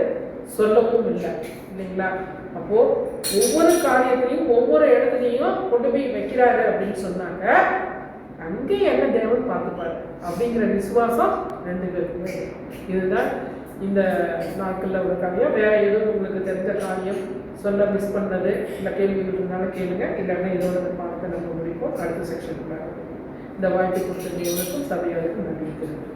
சொல்லவும் இல்லை இல்லைங்களா? அப்போ ஒவ்வொரு காரியத்திலையும் ஒவ்வொரு இடத்துலையும் கொண்டு போய் வைக்கிறாரு அப்படின்னு சொன்னாங்க. அங்கேயும் என்ன தேவன் பார்த்துப்பாரு அப்படிங்கிற விசுவாசம் ரெண்டு பேருக்குமே. இதுதான் இந்த நாட்களில் ஒரு காரியம். வேற எதுவும் உங்களுக்கு தெரிஞ்ச காரியம் சொல்ல மிஸ் பண்ணது இல்லை கேள்விகள் இருந்தாலும் கேளுங்க. இல்லைன்னா இதோட பார்த்து நம்ம முடிப்போம். அடுத்த செக்ஷனுக்கு இந்த வாய்ப்பு கொடுத்த தேவனுக்கும் சபையாருக்கும் நன்றி தெரிவிக்கிறேன்.